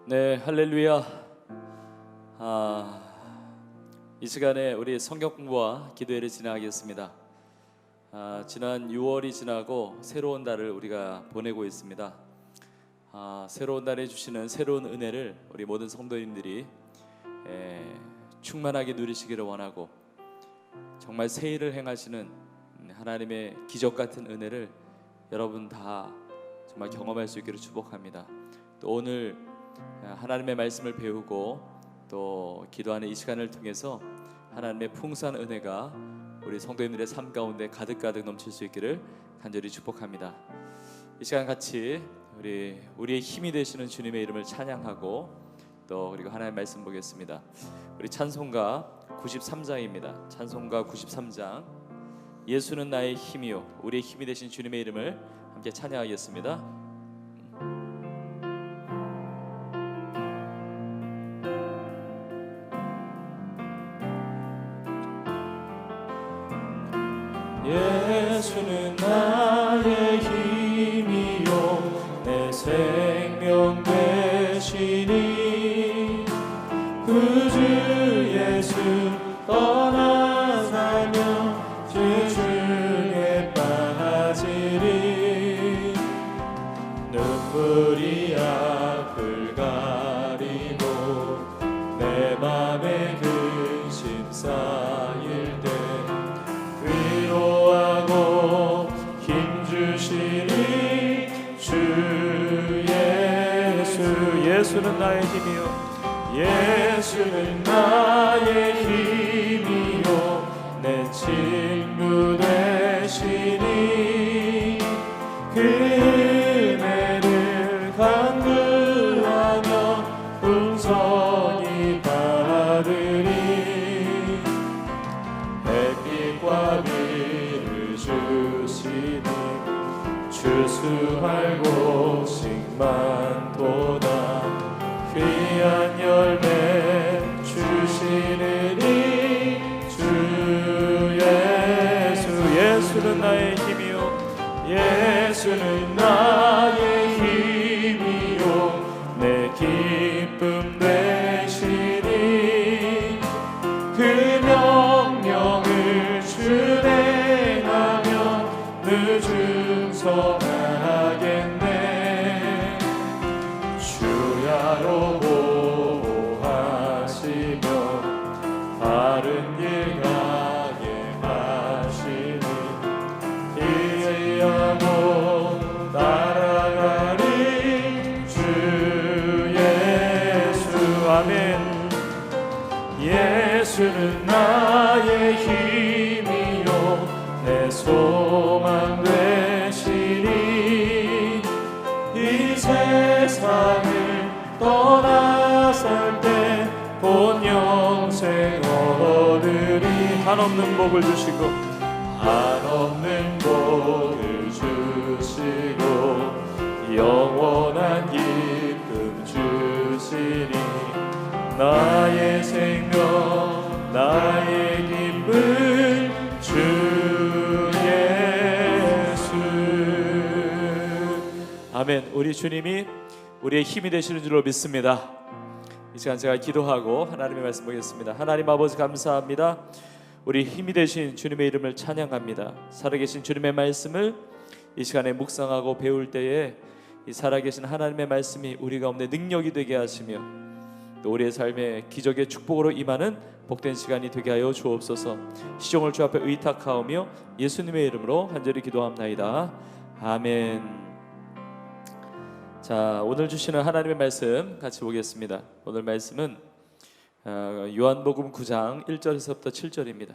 네, 할렐루야. 이 시간에 우리 성경 공부와 기도회를 진행하겠습니다. 지난 6월이 지나고 새로운 달을 우리가 보내고 있습니다. 새로운 달에 주시는 새로운 은혜를 우리 모든 성도님들이 충만하게 누리시기를 원하고, 정말 새 일을 행하시는 하나님의 기적 같은 은혜를 여러분 다 정말 경험할 수 있기를 축복합니다. 또 오늘 하나님의 말씀을 배우고 또 기도하는 이 시간을 통해서 하나님의 풍성한 은혜가 우리 성도님들의 삶 가운데 가득가득 넘칠 수 있기를 간절히 축복합니다. 이 시간 같이 우리의 힘이 되시는 주님의 이름을 찬양하고 또 그리고 하나님의 말씀 보겠습니다. 우리 찬송가 93장입니다. 찬송가 93장, 예수는 나의 힘이요, 우리의 힘이 되신 주님의 이름을 함께 찬양하겠습니다. 예수는 나의 힘이요, 내 생명 되시니, 구주 예수 떠나 살며 죄 중에 빠지리. 눈물이 앞을 가리고 내 맘에 근심 쌓일 때 위로하고 힘주시니 주 예수. 예수는 나의 힘이요, 예수는 나의 힘이요, 내 친구 되시니, 그 은혜를 간구하며 풍성히 받으리. 햇빛과 비를 주시니 추수할 곳이 많도다. 귀한 열매 주시느니 주 예수. 예수는 나의 힘이요, 예수는 나의 힘이요, 내 기쁨 되시니, 그 명령을 준행하며 늘 충성하겠네. 주야로 보호하시며 바른 길 가게 하시니, 이제야고 따라가리 주 예수. 아멘. 예수는 나의 힘이요, 내 소망 되시니, 이 세상을 떠나 살 때 본 영생 얻으리. 한없는 복을 주시고, 한없는 복을 주시고, 영원한 기쁨 주시니, 나의 생명 나의 기쁨 주 예수. 아멘. 우리 주님이 우리의 힘이 되시는 줄로 믿습니다. 이 시간 제가 기도하고 하나님의 말씀 보겠습니다. 하나님 아버지, 감사합니다. 우리 힘이 되신 주님의 이름을 찬양합니다. 살아계신 주님의 말씀을 이 시간에 묵상하고 배울 때에 이 살아계신 하나님의 말씀이 우리 가운데 능력이 되게 하시며 또 우리의 삶에 기적의 축복으로 임하는 복된 시간이 되게 하여 주옵소서. 시종을 주 앞에 의탁하오며 예수님의 이름으로 간절히 기도합나이다. 아멘. 자, 오늘 주시는 하나님의 말씀 같이 보겠습니다. 오늘 말씀은 요한복음 9장 1절에서부터 7절입니다.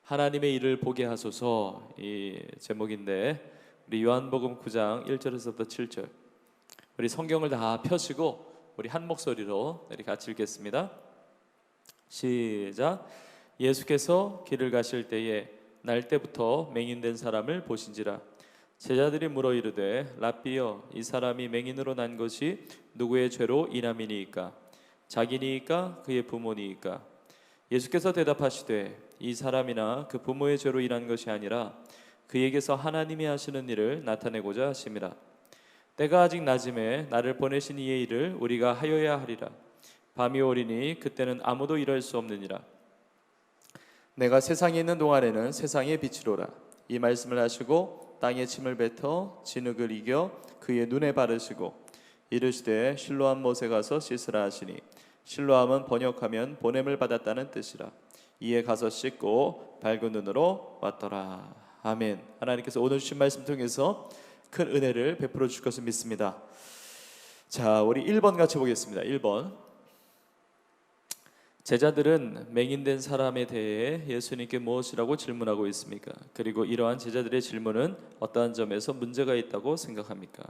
하나님의 일을 보게 하소서, 이 제목인데 우리 요한복음 9장 1절에서부터 7절, 우리 성경을 다 펴시고 우리 한 목소리로 같이 읽겠습니다. 시작. 예수께서 길을 가실 때에 날 때부터 맹인된 사람을 보신지라. 제자들이 물어 이르되, 랍비여, 이 사람이 맹인으로 난 것이 누구의 죄로 인함이니이까? 자기니이까 그의 부모니이까? 예수께서 대답하시되, 이 사람이나 그 부모의 죄로 인한 것이 아니라 그에게서 하나님이 하시는 일을 나타내고자 하심이라. 때가 아직 낮음에 나를 보내신 이의 일을 우리가 하여야 하리라. 밤이 오리니 그때는 아무도 일할 수 없느니라. 내가 세상에 있는 동안에는 세상의 빛이로라. 이 말씀을 하시고 땅에 침을 뱉어 진흙을 이겨 그의 눈에 바르시고 이르시되 실로암 못에 가서 씻으라 하시니, 실로암은 번역하면 보냄을 받았다는 뜻이라. 이에 가서 씻고 밝은 눈으로 왔더라. 아멘. 하나님께서 오늘 주신 말씀 통해서 큰 은혜를 베풀어 주실 것을 믿습니다. 자, 우리 1번 같이 보겠습니다. 1번. 제자들은 맹인된 사람에 대해 예수님께 무엇이라고 질문하고 있습니까? 그리고 이러한 제자들의 질문은 어떠한 점에서 문제가 있다고 생각합니까?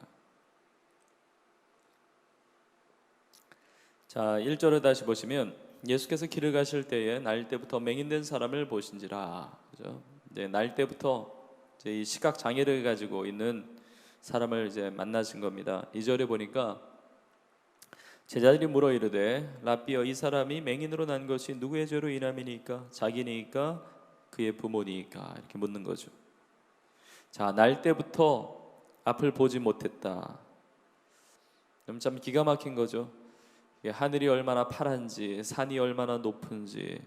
자, 1절을 다시 보시면 예수께서 길을 가실 때에 날 때부터 맹인된 사람을 보신지라. 그죠? 이제 날 때부터 이제 이 시각 장애를 가지고 있는 사람을 이제 만나신 겁니다. 2절에 보니까 제자들이 물어 이르되 라삐어, 이 사람이 맹인으로 난 것이 누구의 죄로 인함이니까? 자기니까 그의 부모니까? 이렇게 묻는 거죠. 자, 날 때부터 앞을 보지 못했다. 그럼 참 기가 막힌 거죠. 하늘이 얼마나 파란지, 산이 얼마나 높은지,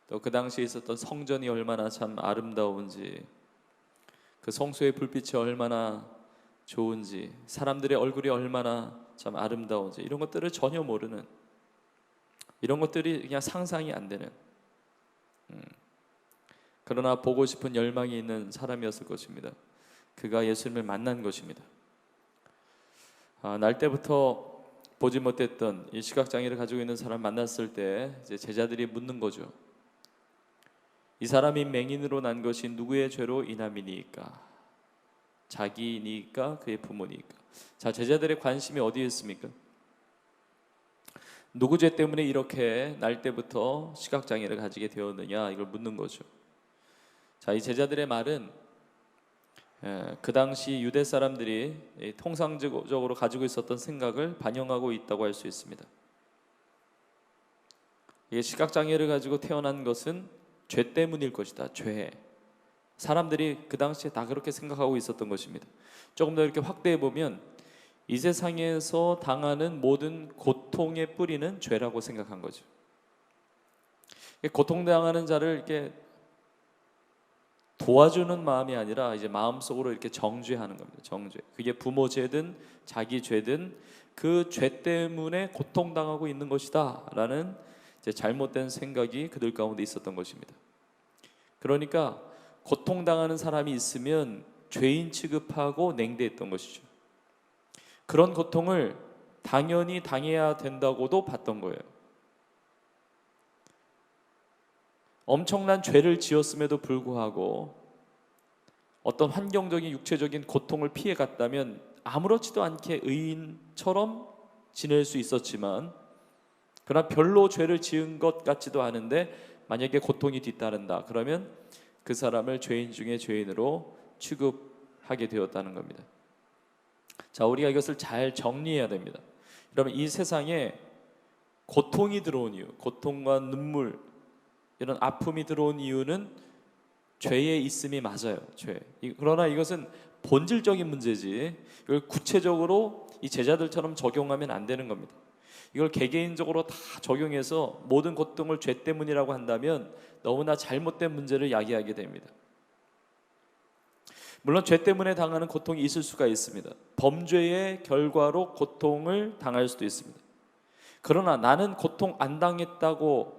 또 그 당시에 있었던 성전이 얼마나 참 아름다운지, 그 성소의 불빛이 얼마나 좋은지, 사람들의 얼굴이 얼마나 참 아름다운지, 이런 것들을 전혀 모르는, 이런 것들이 그냥 상상이 안 되는, 그러나 보고 싶은 열망이 있는 사람이었을 것입니다. 그가 예수님을 만난 것입니다. 날 때부터 보지 못했던 이 시각장애를 가지고 있는 사람을 만났을 때 이제 제자들이 묻는 거죠. 이 사람이 맹인으로 난 것이 누구의 죄로 인함이니까? 자기니까 그의 부모니까? 자, 제자들의 관심이 어디에 있습니까? 누구 죄 때문에 이렇게 날 때부터 시각장애를 가지게 되었느냐, 이걸 묻는 거죠. 자, 이 제자들의 말은 그 당시 유대 사람들이 통상적으로 가지고 있었던 생각을 반영하고 있다고 할 수 있습니다. 이게 시각장애를 가지고 태어난 것은 죄 때문일 것이다. 죄. 사람들이 그 당시에 다 그렇게 생각하고 있었던 것입니다. 조금 더 이렇게 확대해 보면 이 세상에서 당하는 모든 고통의 뿌리는 죄라고 생각한 거죠. 고통당하는 자를 이렇게 도와주는 마음이 아니라 이제 마음속으로 이렇게 정죄하는 겁니다. 정죄. 그게 부모 죄든 자기 죄든 그 죄 때문에 고통당하고 있는 것이다라는 이제 잘못된 생각이 그들 가운데 있었던 것입니다. 그러니까 고통당하는 사람이 있으면 죄인 취급하고 냉대했던 것이죠. 그런 고통을 당연히 당해야 된다고도 봤던 거예요. 엄청난 죄를 지었음에도 불구하고 어떤 환경적인 육체적인 고통을 피해갔다면 아무렇지도 않게 의인처럼 지낼 수 있었지만, 그러나 별로 죄를 지은 것 같지도 않은데 만약에 고통이 뒤따른다 그러면 그 사람을 죄인 중에 죄인으로 취급하게 되었다는 겁니다. 자, 우리가 이것을 잘 정리해야 됩니다. 여러분, 이 세상에 고통이 들어온 이유, 고통과 눈물, 이런 아픔이 들어온 이유는 죄의 있음이 맞아요. 죄. 그러나 이것은 본질적인 문제지, 이걸 구체적으로 이 제자들처럼 적용하면 안 되는 겁니다. 이걸 개개인적으로 다 적용해서 모든 고통을 죄 때문이라고 한다면 너무나 잘못된 문제를 야기하게 됩니다. 물론 죄 때문에 당하는 고통이 있을 수가 있습니다. 범죄의 결과로 고통을 당할 수도 있습니다. 그러나 나는 고통 안 당했다고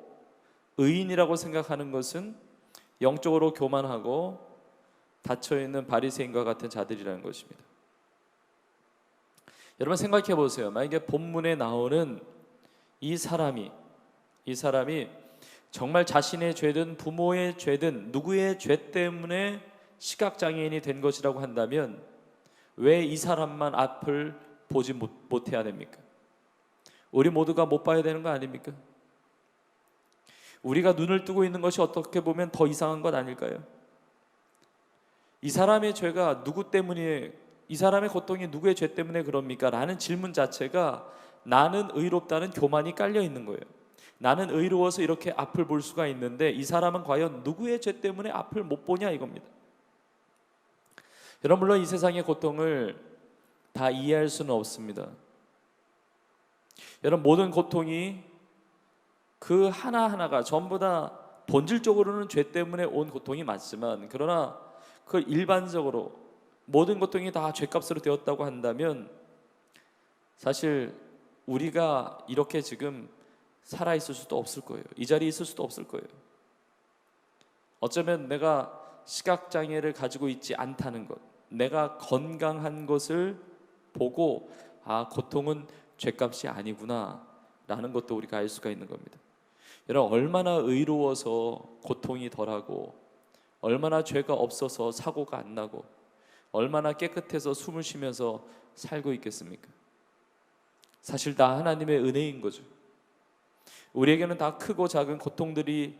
의인이라고 생각하는 것은 영적으로 교만하고 닫혀있는 바리새인과 같은 자들이라는 것입니다. 여러분 생각해 보세요. 만약에 본문에 나오는 이 사람이 정말 자신의 죄든 부모의 죄든 누구의 죄 때문에 시각장애인이 된 것이라고 한다면 왜 이 사람만 앞을 보지 못해야 됩니까? 우리 모두가 못 봐야 되는 거 아닙니까? 우리가 눈을 뜨고 있는 것이 어떻게 보면 더 이상한 것 아닐까요? 이 사람의 죄가 누구 때문에, 이 사람의 고통이 누구의 죄 때문에 그럽니까? 라는 질문 자체가 나는 의롭다는 교만이 깔려 있는 거예요. 나는 의로워서 이렇게 앞을 볼 수가 있는데 이 사람은 과연 누구의 죄 때문에 앞을 못 보냐 이겁니다. 여러분, 물론 이 세상의 고통을 다 이해할 수는 없습니다. 여러분, 모든 고통이 그 하나하나가 전부 다 본질적으로는 죄 때문에 온 고통이 맞지만, 그러나 그 일반적으로 모든 고통이 다 죄값으로 되었다고 한다면 사실 우리가 이렇게 지금 살아있을 수도 없을 거예요. 이 자리에 있을 수도 없을 거예요. 어쩌면 내가 시각장애를 가지고 있지 않다는 것, 내가 건강한 것을 보고 고통은 죄값이 아니구나 라는 것도 우리가 알 수가 있는 겁니다. 여러분, 얼마나 의로워서 고통이 덜하고, 얼마나 죄가 없어서 사고가 안 나고, 얼마나 깨끗해서 숨을 쉬면서 살고 있겠습니까? 사실 다 하나님의 은혜인 거죠. 우리에게는 다 크고 작은 고통들이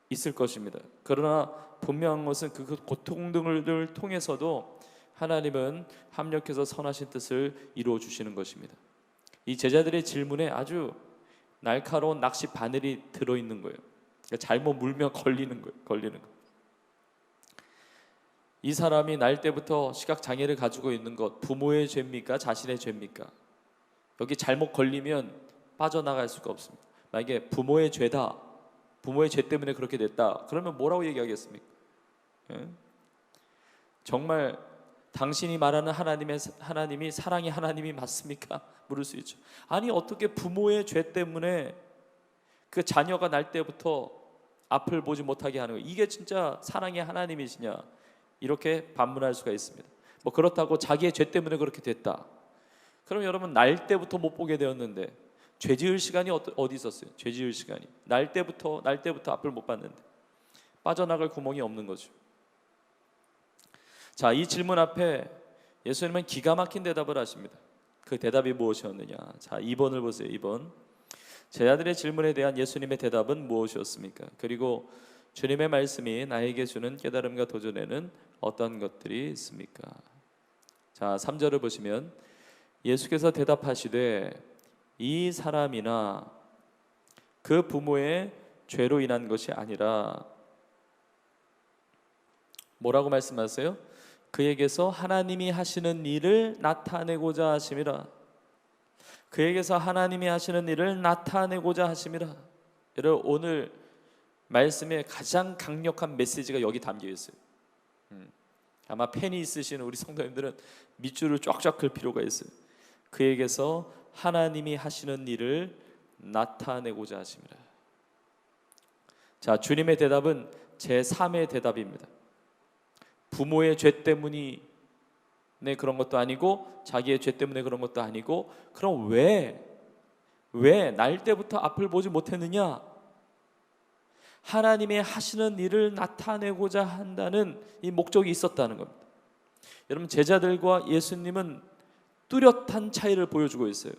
있을 것입니다. 그러나 분명한 것은 그 고통들을 통해서도 하나님은 합력해서 선하신 뜻을 이루어 주시는 것입니다. 이 제자들의 질문에 아주 날카로운 낚시 바늘이 들어있는 거예요. 그러니까 잘못 물면 걸리는 거예요. 이 사람이 날 때부터 시각장애를 가지고 있는 것, 부모의 죄입니까? 자신의 죄입니까? 여기 잘못 걸리면 빠져나갈 수가 없습니다. 만약에 부모의 죄다, 부모의 죄 때문에 그렇게 됐다, 그러면 뭐라고 얘기하겠습니까? 정말 당신이 말하는 하나님이 사랑의 하나님이 맞습니까? 물을 수 있죠. 아니, 어떻게 부모의 죄 때문에 그 자녀가 날 때부터 앞을 보지 못하게 하는 거예요? 이게 진짜 사랑의 하나님이시냐? 이렇게 반문할 수가 있습니다. 뭐 그렇다고 자기의 죄 때문에 그렇게 됐다, 그럼 여러분, 날 때부터 못 보게 되었는데 죄 지을 시간이 어디 있었어요? 죄 지을 시간이 날 때부터 앞을 못 봤는데 빠져나갈 구멍이 없는 거죠. 자, 이 질문 앞에 예수님은 기가 막힌 대답을 하십니다. 그 대답이 무엇이었느냐? 자, 2번을 보세요. 2번. 제자들의 질문에 대한 예수님의 대답은 무엇이었습니까? 그리고 주님의 말씀이 나에게 주는 깨달음과 도전에는 어떤 것들이 있습니까? 자, 3절을 보시면 예수께서 대답하시되 이 사람이나 그 부모의 죄로 인한 것이 아니라, 뭐라고 말씀하세요? 그에게서 하나님이 하시는 일을 나타내고자 하심이라. 그에게서 하나님이 하시는 일을 나타내고자 하심이라. 여러분, 오늘 말씀에 가장 강력한 메시지가 여기 담겨 있어요. 아마 펜이 있으신 우리 성도님들은 밑줄을 쫙쫙 긁을 필요가 있어요. 그에게서 하나님이 하시는 일을 나타내고자 하심이라. 자, 주님의 대답은 제3의 대답입니다. 부모의 죄 때문에 그런 것도 아니고, 자기의 죄 때문에 그런 것도 아니고, 그럼 왜 날 때부터 앞을 보지 못했느냐? 하나님의 하시는 일을 나타내고자 한다는 이 목적이 있었다는 겁니다. 여러분, 제자들과 예수님은 뚜렷한 차이를 보여주고 있어요.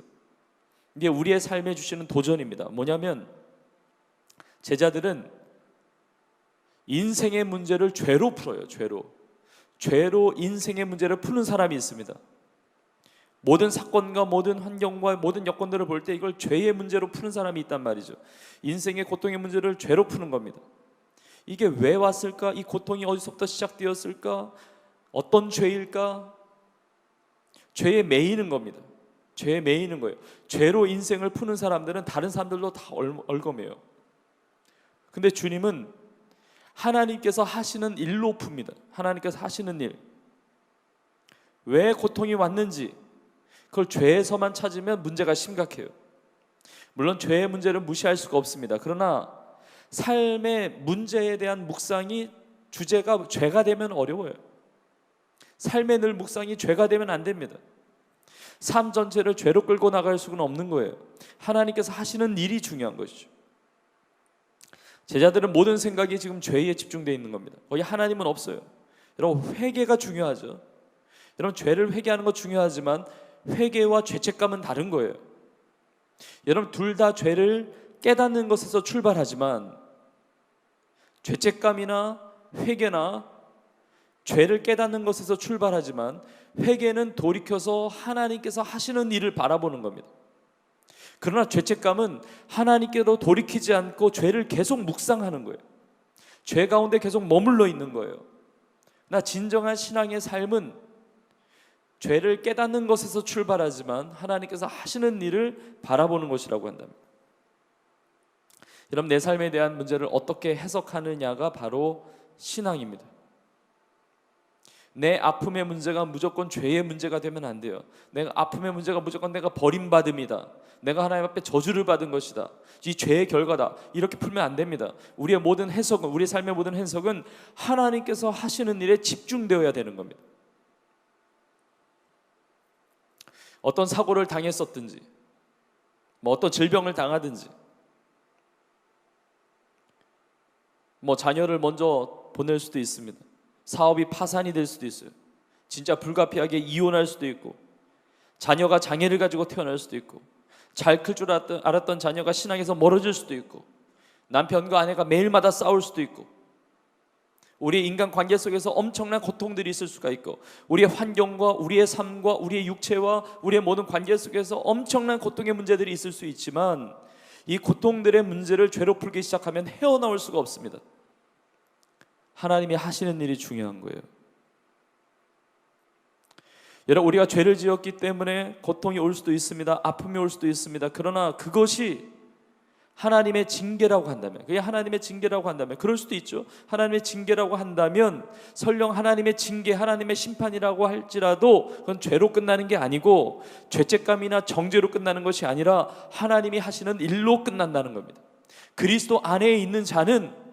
이게 우리의 삶에 주시는 도전입니다. 뭐냐면, 제자들은 인생의 문제를 죄로 풀어요. 죄로 인생의 문제를 푸는 사람이 있습니다. 모든 사건과 모든 환경과 모든 여건들을 볼 때 이걸 죄의 문제로 푸는 사람이 있단 말이죠. 인생의 고통의 문제를 죄로 푸는 겁니다. 이게 왜 왔을까? 이 고통이 어디서부터 시작되었을까? 어떤 죄일까? 죄에 매이는 겁니다. 죄에 매이는 거예요. 죄로 인생을 푸는 사람들은 다른 사람들도 다 얼거매요. 근데 주님은 하나님께서 하시는 일로 풉니다. 하나님께서 하시는 일, 왜 고통이 왔는지 그걸 죄에서만 찾으면 문제가 심각해요. 물론 죄의 문제를 무시할 수가 없습니다. 그러나 삶의 문제에 대한 묵상이 주제가 죄가 되면 어려워요. 삶의 늘 묵상이 죄가 되면 안 됩니다. 삶 전체를 죄로 끌고 나갈 수는 없는 거예요. 하나님께서 하시는 일이 중요한 것이죠. 제자들은 모든 생각이 지금 죄에 집중되어 있는 겁니다. 거기 하나님은 없어요. 여러분, 회개가 중요하죠. 여러분, 죄를 회개하는 거 중요하지만 회개와 죄책감은 다른 거예요. 여러분, 둘 다 죄를 깨닫는 것에서 출발하지만 죄책감이나 회개나 죄를 깨닫는 것에서 출발하지만 회개는 돌이켜서 하나님께서 하시는 일을 바라보는 겁니다. 그러나 죄책감은 하나님께로 돌이키지 않고 죄를 계속 묵상하는 거예요. 죄 가운데 계속 머물러 있는 거예요. 나 진정한 신앙의 삶은 죄를 깨닫는 것에서 출발하지만 하나님께서 하시는 일을 바라보는 것이라고 한답니다. 여러분, 내 삶에 대한 문제를 어떻게 해석하느냐가 바로 신앙입니다. 내 아픔의 문제가 무조건 죄의 문제가 되면 안 돼요. 내가 아픔의 문제가 무조건 내가 버림받음이다, 내가 하나님 앞에 저주를 받은 것이다, 이 죄의 결과다, 이렇게 풀면 안 됩니다. 우리의 모든 해석은, 우리 삶의 모든 해석은 하나님께서 하시는 일에 집중되어야 되는 겁니다. 어떤 사고를 당했었든지, 어떤 질병을 당하든지, 자녀를 먼저 보낼 수도 있습니다. 사업이 파산이 될 수도 있어요. 진짜 불가피하게 이혼할 수도 있고, 자녀가 장애를 가지고 태어날 수도 있고, 잘 클 줄 알았던 자녀가 신앙에서 멀어질 수도 있고, 남편과 아내가 매일마다 싸울 수도 있고, 우리의 인간 관계 속에서 엄청난 고통들이 있을 수가 있고, 우리의 환경과 우리의 삶과 우리의 육체와 우리의 모든 관계 속에서 엄청난 고통의 문제들이 있을 수 있지만, 이 고통들의 문제를 죄로 풀기 시작하면 헤어나올 수가 없습니다. 하나님이 하시는 일이 중요한 거예요. 여러분, 우리가 죄를 지었기 때문에 고통이 올 수도 있습니다. 아픔이 올 수도 있습니다. 그러나 그것이 하나님의 징계라고 한다면, 그게 하나님의 징계라고 한다면, 그럴 수도 있죠. 하나님의 징계라고 한다면 설령 하나님의 징계, 하나님의 심판이라고 할지라도 그건 죄로 끝나는 게 아니고, 죄책감이나 정죄로 끝나는 것이 아니라 하나님이 하시는 일로 끝난다는 겁니다. 그리스도 안에 있는 자는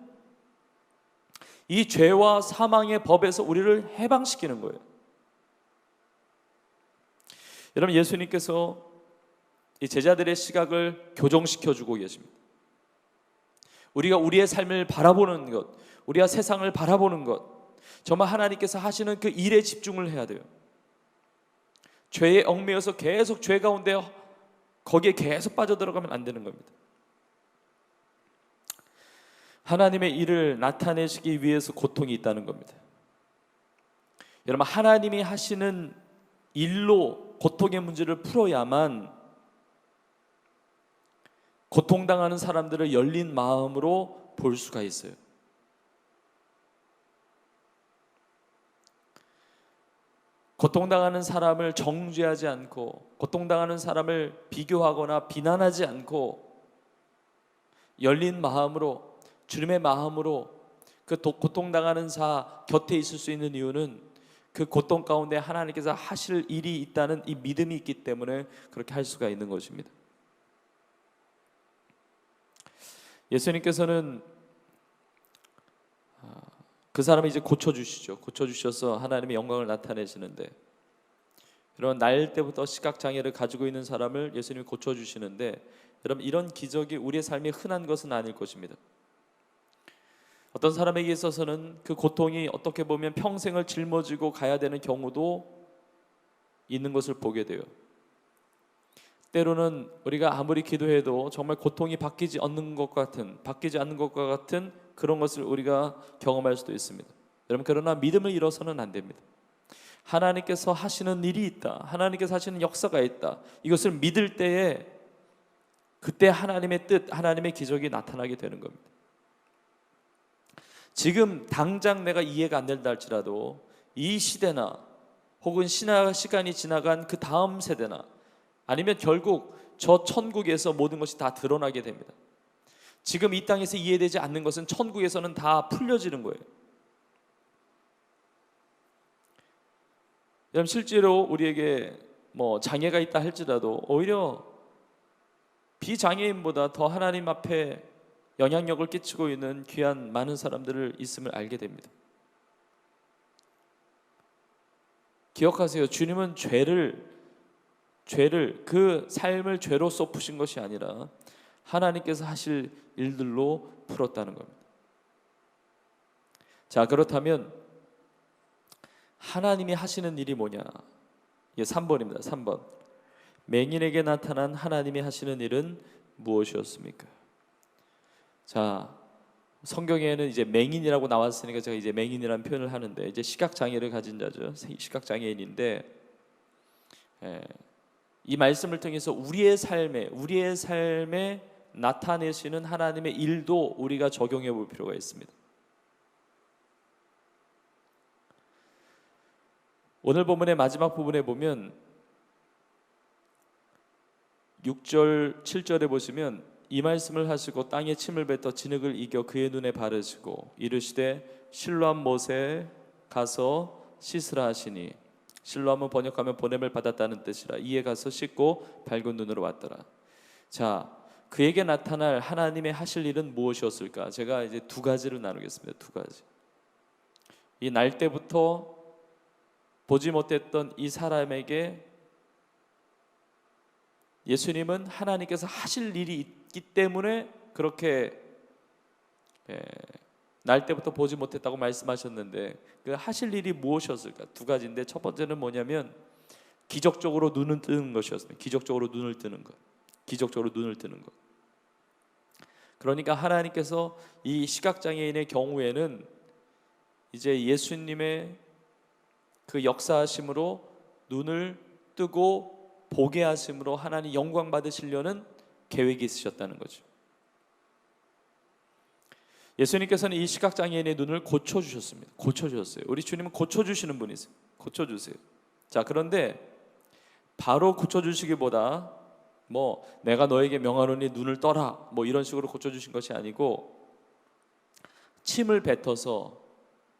이 죄와 사망의 법에서 우리를 해방시키는 거예요. 여러분, 예수님께서 이 제자들의 시각을 교정시켜주고 계십니다. 우리가 우리의 삶을 바라보는 것, 우리가 세상을 바라보는 것, 정말 하나님께서 하시는 그 일에 집중을 해야 돼요. 죄에 얽매여서 계속 죄 가운데 거기에 계속 빠져들어가면 안 되는 겁니다. 하나님의 일을 나타내시기 위해서 고통이 있다는 겁니다. 여러분, 하나님이 하시는 일로 고통의 문제를 풀어야만 고통당하는 사람들을 열린 마음으로 볼 수가 있어요. 고통당하는 사람을 정죄하지 않고, 고통당하는 사람을 비교하거나 비난하지 않고, 열린 마음으로, 주님의 마음으로 그 고통당하는 자 곁에 있을 수 있는 이유는 그 고통 가운데 하나님께서 하실 일이 있다는 이 믿음이 있기 때문에 그렇게 할 수가 있는 것입니다. 예수님께서는 그 사람을 이제 고쳐주시죠. 고쳐주셔서 하나님의 영광을 나타내시는데, 여러분, 날 때부터 시각장애를 가지고 있는 사람을 예수님이 고쳐주시는데, 여러분, 이런 기적이 우리의 삶에 흔한 것은 아닐 것입니다. 어떤 사람에게 있어서는 그 고통이 어떻게 보면 평생을 짊어지고 가야 되는 경우도 있는 것을 보게 돼요. 때로는 우리가 아무리 기도해도 정말 고통이 바뀌지 않는 것과 같은 그런 것을 우리가 경험할 수도 있습니다. 여러분, 그러나 믿음을 잃어서는 안 됩니다. 하나님께서 하시는 일이 있다, 하나님께서 하시는 역사가 있다, 이것을 믿을 때에 그때 하나님의 뜻, 하나님의 기적이 나타나게 되는 겁니다. 지금 당장 내가 이해가 안 된다 할지라도 이 시대나 혹은 시간이 지나간 그 다음 세대나 아니면 결국 저 천국에서 모든 것이 다 드러나게 됩니다. 지금 이 땅에서 이해되지 않는 것은 천국에서는 다 풀려지는 거예요. 여러분, 실제로 우리에게 장애가 있다 할지라도 오히려 비장애인보다 더 하나님 앞에 영향력을 끼치고 있는 귀한 많은 사람들을 있음을 알게 됩니다. 기억하세요. 주님은 죄를 그 삶을 죄로서 푸신 것이 아니라 하나님께서 하실 일들로 풀었다는 겁니다. 자, 그렇다면 하나님이 하시는 일이 뭐냐? 이게 3번입니다. 3번. 맹인에게 나타난 하나님이 하시는 일은 무엇이었습니까? 자, 성경에는 이제 맹인이라고 나왔으니까 제가 이제 맹인이라는 표현을 하는데, 이제 시각장애를 가진 자죠. 시각장애인인데, 이 말씀을 통해서 우리의 삶에 나타내시는 하나님의 일도 우리가 적용해 볼 필요가 있습니다. 오늘 본문의 마지막 부분에 보면 6절 7절에 보시면 이 말씀을 하시고 땅에 침을 뱉어 진흙을 이겨 그의 눈에 바르시고 이르시되 실로암 못에 가서 씻으라 하시니, 실로암은 번역하면 보냄을 받았다는 뜻이라. 이에 가서 씻고 밝은 눈으로 왔더라. 자, 그에게 나타날 하나님의 하실 일은 무엇이었을까? 제가 이제 두 가지로 나누겠습니다. 두 가지. 이 날 때부터 보지 못했던 이 사람에게 예수님은 하나님께서 하실 일이 있기 때문에 그렇게 날 때부터 보지 못했다고 말씀하셨는데, 그 하실 일이 무엇이었을까? 두 가지인데, 첫 번째는 뭐냐면 기적적으로 눈을 뜨는 것이었습니다. 기적적으로 눈을 뜨는 것. 기적적으로 눈을 뜨는 것. 그러니까 하나님께서 이 시각장애인의 경우에는 이제 예수님의 그 역사하심으로 눈을 뜨고 보게 하심으로 하나님 영광 받으시려는 계획이 있으셨다는 거죠. 예수님께서는 이 시각장애인의 눈을 고쳐주셨습니다. 고쳐주셨어요. 우리 주님은 고쳐주시는 분이세요. 고쳐주세요. 자, 그런데 바로 고쳐주시기보다 뭐 내가 너에게 명하노니 눈을 떠라 뭐 이런 식으로 고쳐주신 것이 아니고, 침을 뱉어서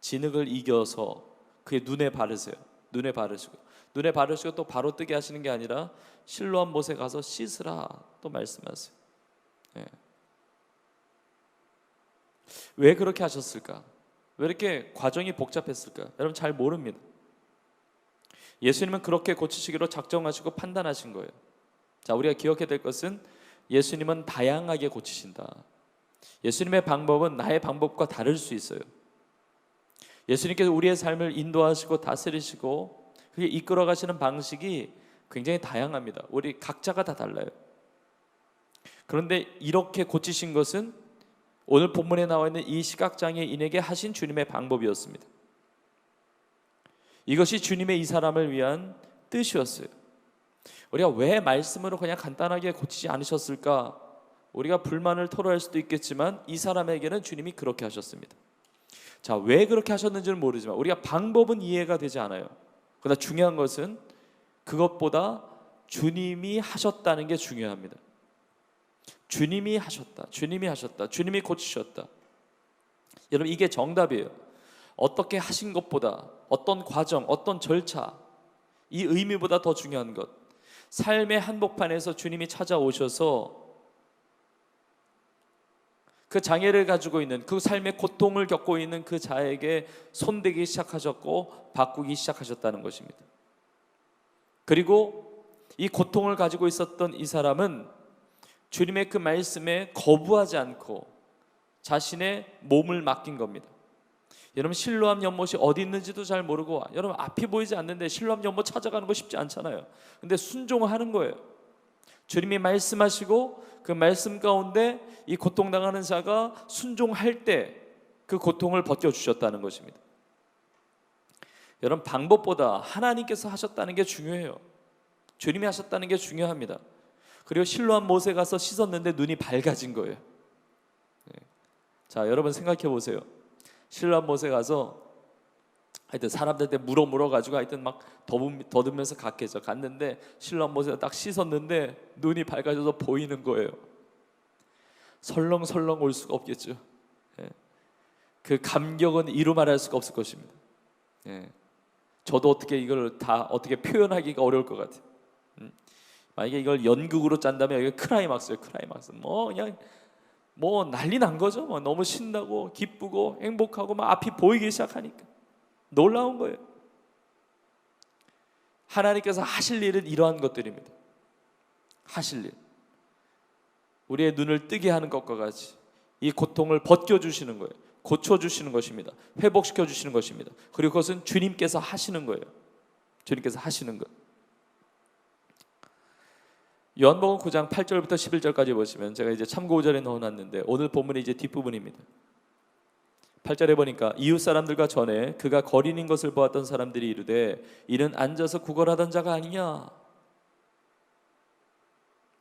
진흙을 이겨서 그의 눈에 바르세요. 눈에 바르시고 또 바로 뜨게 하시는 게 아니라 실로암 못에 가서 씻으라 또 말씀하세요. 왜 그렇게 하셨을까? 왜 이렇게 과정이 복잡했을까? 여러분 잘 모릅니다. 예수님은 그렇게 고치시기로 작정하시고 판단하신 거예요. 자, 우리가 기억해야 될 것은 예수님은 다양하게 고치신다. 예수님의 방법은 나의 방법과 다를 수 있어요. 예수님께서 우리의 삶을 인도하시고 다스리시고 그게 이끌어 가시는 방식이 굉장히 다양합니다. 우리 각자가 다 달라요. 그런데 이렇게 고치신 것은 오늘 본문에 나와 있는 이 시각장애인에게 하신 주님의 방법이었습니다. 이것이 주님의 이 사람을 위한 뜻이었어요. 우리가 왜 말씀으로 그냥 간단하게 고치지 않으셨을까? 우리가 불만을 토로할 수도 있겠지만 이 사람에게는 주님이 그렇게 하셨습니다. 자, 왜 그렇게 하셨는지는 모르지만 우리가 방법은 이해가 되지 않아요. 그러나 중요한 것은 그것보다 주님이 하셨다는 게 중요합니다. 주님이 하셨다. 주님이 고치셨다. 여러분, 이게 정답이에요. 어떻게 하신 것보다, 어떤 과정, 어떤 절차, 이 의미보다 더 중요한 것, 삶의 한복판에서 주님이 찾아오셔서 그 장애를 가지고 있는, 그 삶의 고통을 겪고 있는 그 자에게 손대기 시작하셨고 바꾸기 시작하셨다는 것입니다. 그리고 이 고통을 가지고 있었던 이 사람은 주님의 그 말씀에 거부하지 않고 자신의 몸을 맡긴 겁니다. 여러분, 실로암 연못이 어디 있는지도 잘 모르고, 여러분 앞이 보이지 않는데 실로암 연못 찾아가는 거 쉽지 않잖아요. 근데 순종하는 거예요. 주님이 말씀하시고 그 말씀 가운데 이 고통당하는 자가 순종할 때 그 고통을 벗겨주셨다는 것입니다. 여러분, 방법보다 하나님께서 하셨다는 게 중요해요. 주님이 하셨다는 게 중요합니다. 그리고 실로암 못에 가서 씻었는데 눈이 밝아진 거예요. 자, 여러분 생각해 보세요. 실로암 못에 가서 하여튼 사람들한테 물어가지고 하여튼 막 더듬면서 갔는데 실로암 못에 딱 씻었는데 눈이 밝아져서 보이는 거예요. 설렁설렁 올 수가 없겠죠. 그 감격은 이루 말할 수가 없을 것입니다. 저도 어떻게 이걸 다 어떻게 표현하기가 어려울 것 같아요. 만약에 이걸 연극으로 짠다면 여기 클라이막스예요. 클라이막스. 그냥 난리 난 거죠. 너무 신나고 기쁘고 행복하고 막 앞이 보이기 시작하니까 놀라운 거예요. 하나님께서 하실 일은 이러한 것들입니다. 하실 일, 우리의 눈을 뜨게 하는 것과 같이 이 고통을 벗겨주시는 거예요. 고쳐주시는 것입니다. 회복시켜주시는 것입니다. 그리고 그것은 주님께서 하시는 거예요. 주님께서 하시는 것. 요한복음 9장 8절부터 11절까지 보시면, 제가 이제 참고절에 넣어놨는데 오늘 본문이 이제 뒷부분입니다. 8절에 보니까 이웃 사람들과 전에 그가 거린인 것을 보았던 사람들이 이르되 이는 앉아서 구걸하던 자가 아니냐.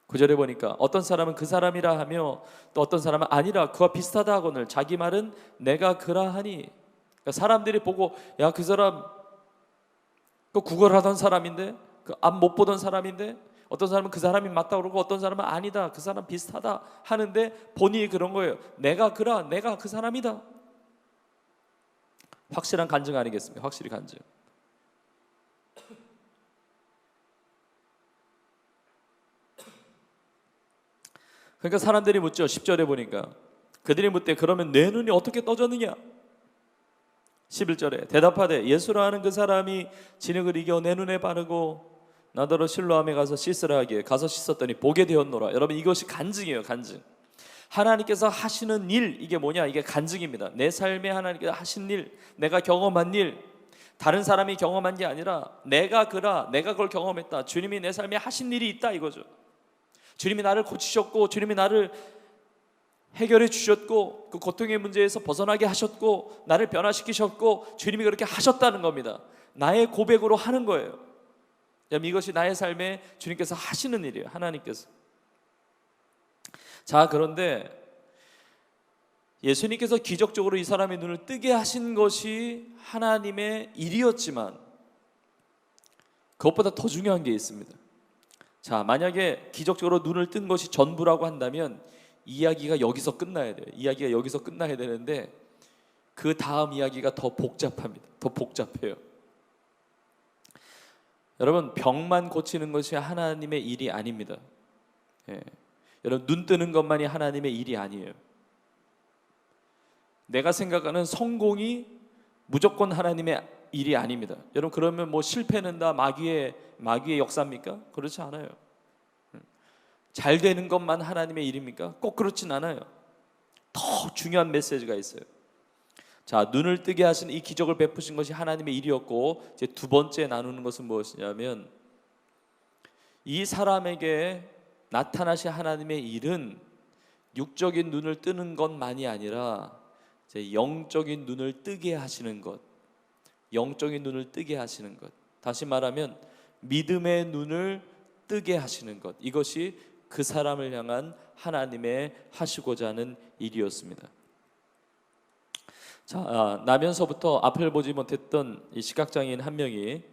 9절에 보니까 어떤 사람은 그 사람이라 하며 또 어떤 사람은 아니라 그와 비슷하다 하거늘 자기 말은 내가 그라하니. 그러니까 사람들이 보고 야, 그 사람 그 구걸하던 사람인데, 그 앞 못 보던 사람인데, 어떤 사람은 그 사람이 맞다 그러고 어떤 사람은 아니다, 그 사람 비슷하다 하는데 본인이 그런 거예요. 내가 그라, 내가 그 사람이다. 확실한 간증 아니겠습니까? 확실히 간증. 그러니까 사람들이 묻죠. 10절에 보니까 그들이 묻되 그러면 내 눈이 어떻게 떠졌느냐? 11절에 대답하되 예수라 하는 그 사람이 진흙을 이겨 내 눈에 바르고 나더러 실로암에 가서 씻으라 하기에 가서 씻었더니 보게 되었노라. 여러분, 이것이 간증이에요. 간증. 하나님께서 하시는 일, 이게 뭐냐? 이게 간증입니다. 내 삶에 하나님께서 하신 일, 내가 경험한 일, 다른 사람이 경험한 게 아니라 내가 그라, 내가 그걸 경험했다. 주님이 내 삶에 하신 일이 있다, 이거죠. 주님이 나를 고치셨고, 주님이 나를 해결해 주셨고, 그 고통의 문제에서 벗어나게 하셨고, 나를 변화시키셨고, 주님이 그렇게 하셨다는 겁니다. 나의 고백으로 하는 거예요. 이것이 나의 삶에 주님께서 하시는 일이에요. 하나님께서. 자, 그런데 예수님께서 기적적으로 이 사람의 눈을 뜨게 하신 것이 하나님의 일이었지만 그것보다 더 중요한 게 있습니다. 자, 만약에 기적적으로 눈을 뜬 것이 전부라고 한다면 이야기가 여기서 끝나야 돼요. 이야기가 여기서 끝나야 되는데 그 다음 이야기가 더 복잡합니다. 더 복잡해요. 여러분, 병만 고치는 것이 하나님의 일이 아닙니다. 여러분, 눈 뜨는 것만이 하나님의 일이 아니에요. 내가 생각하는 성공이 무조건 하나님의 일이 아닙니다. 여러분, 그러면 뭐 실패는 다 마귀의 역사입니까? 그렇지 않아요. 잘 되는 것만 하나님의 일입니까? 꼭 그렇진 않아요. 더 중요한 메시지가 있어요. 자, 눈을 뜨게 하신 이 기적을 베푸신 것이 하나님의 일이었고, 이제 두 번째 나누는 것은 무엇이냐면 이 사람에게 나타나신 하나님의 일은 육적인 눈을 뜨는 것만이 아니라 이제 영적인 눈을 뜨게 하시는 것, 영적인 눈을 뜨게 하시는 것, 다시 말하면 믿음의 눈을 뜨게 하시는 것, 이것이 그 사람을 향한 하나님의 하시고자 하는 일이었습니다. 자, 나면서부터 앞을 보지 못했던 이 시각장애인 한 명이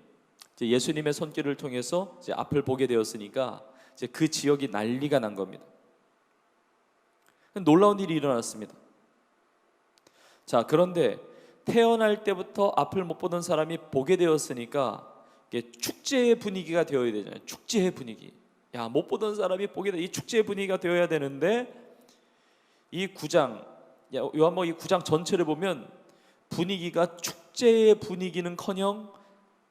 이제 예수님의 손길을 통해서 이제 앞을 보게 되었으니까 이제 그 지역이 난리가 난 겁니다. 놀라운 일이 일어났습니다. 자, 그런데 태어날 때부터 앞을 못 보던 사람이 보게 되었으니까 이게 축제의 분위기가 되어야 되잖아요. 축제의 분위기. 야, 못 보던 사람이 보게 돼. 이 축제의 분위기가 되어야 되는데 이 9장, 요한복음 이 9장 전체를 보면 분위기가 축제의 분위기는커녕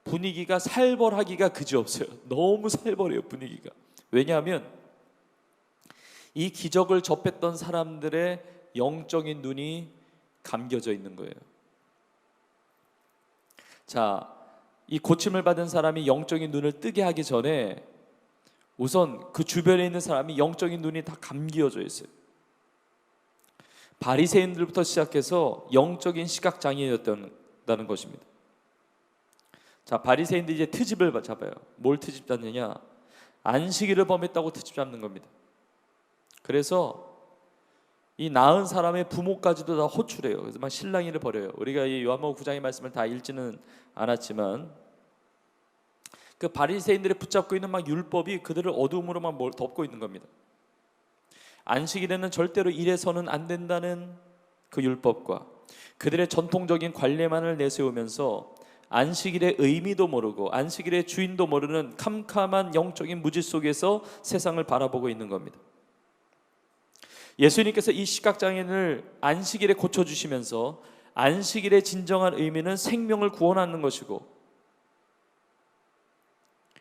분위기가 살벌하기가 그지없어요. 너무 살벌해요, 분위기가. 왜냐하면 이 기적을 접했던 사람들의 영적인 눈이 감겨져 있는 거예요. 자, 이 고침을 받은 사람이 영적인 눈을 뜨게 하기 전에 우선 그 주변에 있는 사람이 영적인 눈이 다 감겨져 있어요. 바리새인들부터 시작해서 영적인 시각장애였다는 것입니다. 자, 바리새인들이 이제 트집을 잡아요. 뭘 트집 잡느냐? 안식일을 범했다고 트집 잡는 겁니다. 그래서 이 낳은 사람의 부모까지도 다 호출해요. 그래서 막 실랑이를 벌여요. 우리가 이 요한복음 9장의 말씀을 다 읽지는 않았지만 그 바리새인들이 붙잡고 있는 막 율법이 그들을 어두움으로만 덮고 있는 겁니다. 안식일에는 절대로 일해서는 안 된다는 그 율법과 그들의 전통적인 관례만을 내세우면서 안식일의 의미도 모르고 안식일의 주인도 모르는 캄캄한 영적인 무지 속에서 세상을 바라보고 있는 겁니다. 예수님께서 이 시각장애인을 안식일에 고쳐주시면서 안식일의 진정한 의미는 생명을 구원하는 것이고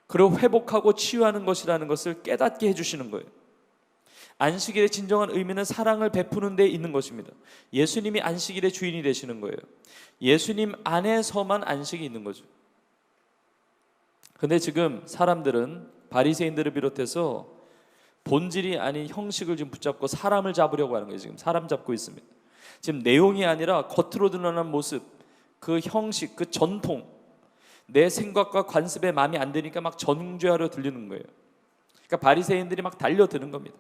그리고 회복하고 치유하는 것이라는 것을 깨닫게 해주시는 거예요. 안식일의 진정한 의미는 사랑을 베푸는 데 있는 것입니다. 예수님이 안식일의 주인이 되시는 거예요. 예수님 안에서만 안식이 있는 거죠. 근데 지금 사람들은 바리새인들을 비롯해서 본질이 아닌 형식을 지금 붙잡고 사람을 잡으려고 하는 거예요. 지금 사람 잡고 있습니다. 지금 내용이 아니라 겉으로 드러나는 모습, 그 형식, 그 전통, 내 생각과 관습에 마음이 안 드니까 막 정죄하려 들리는 거예요. 그러니까 바리새인들이 막 달려드는 겁니다.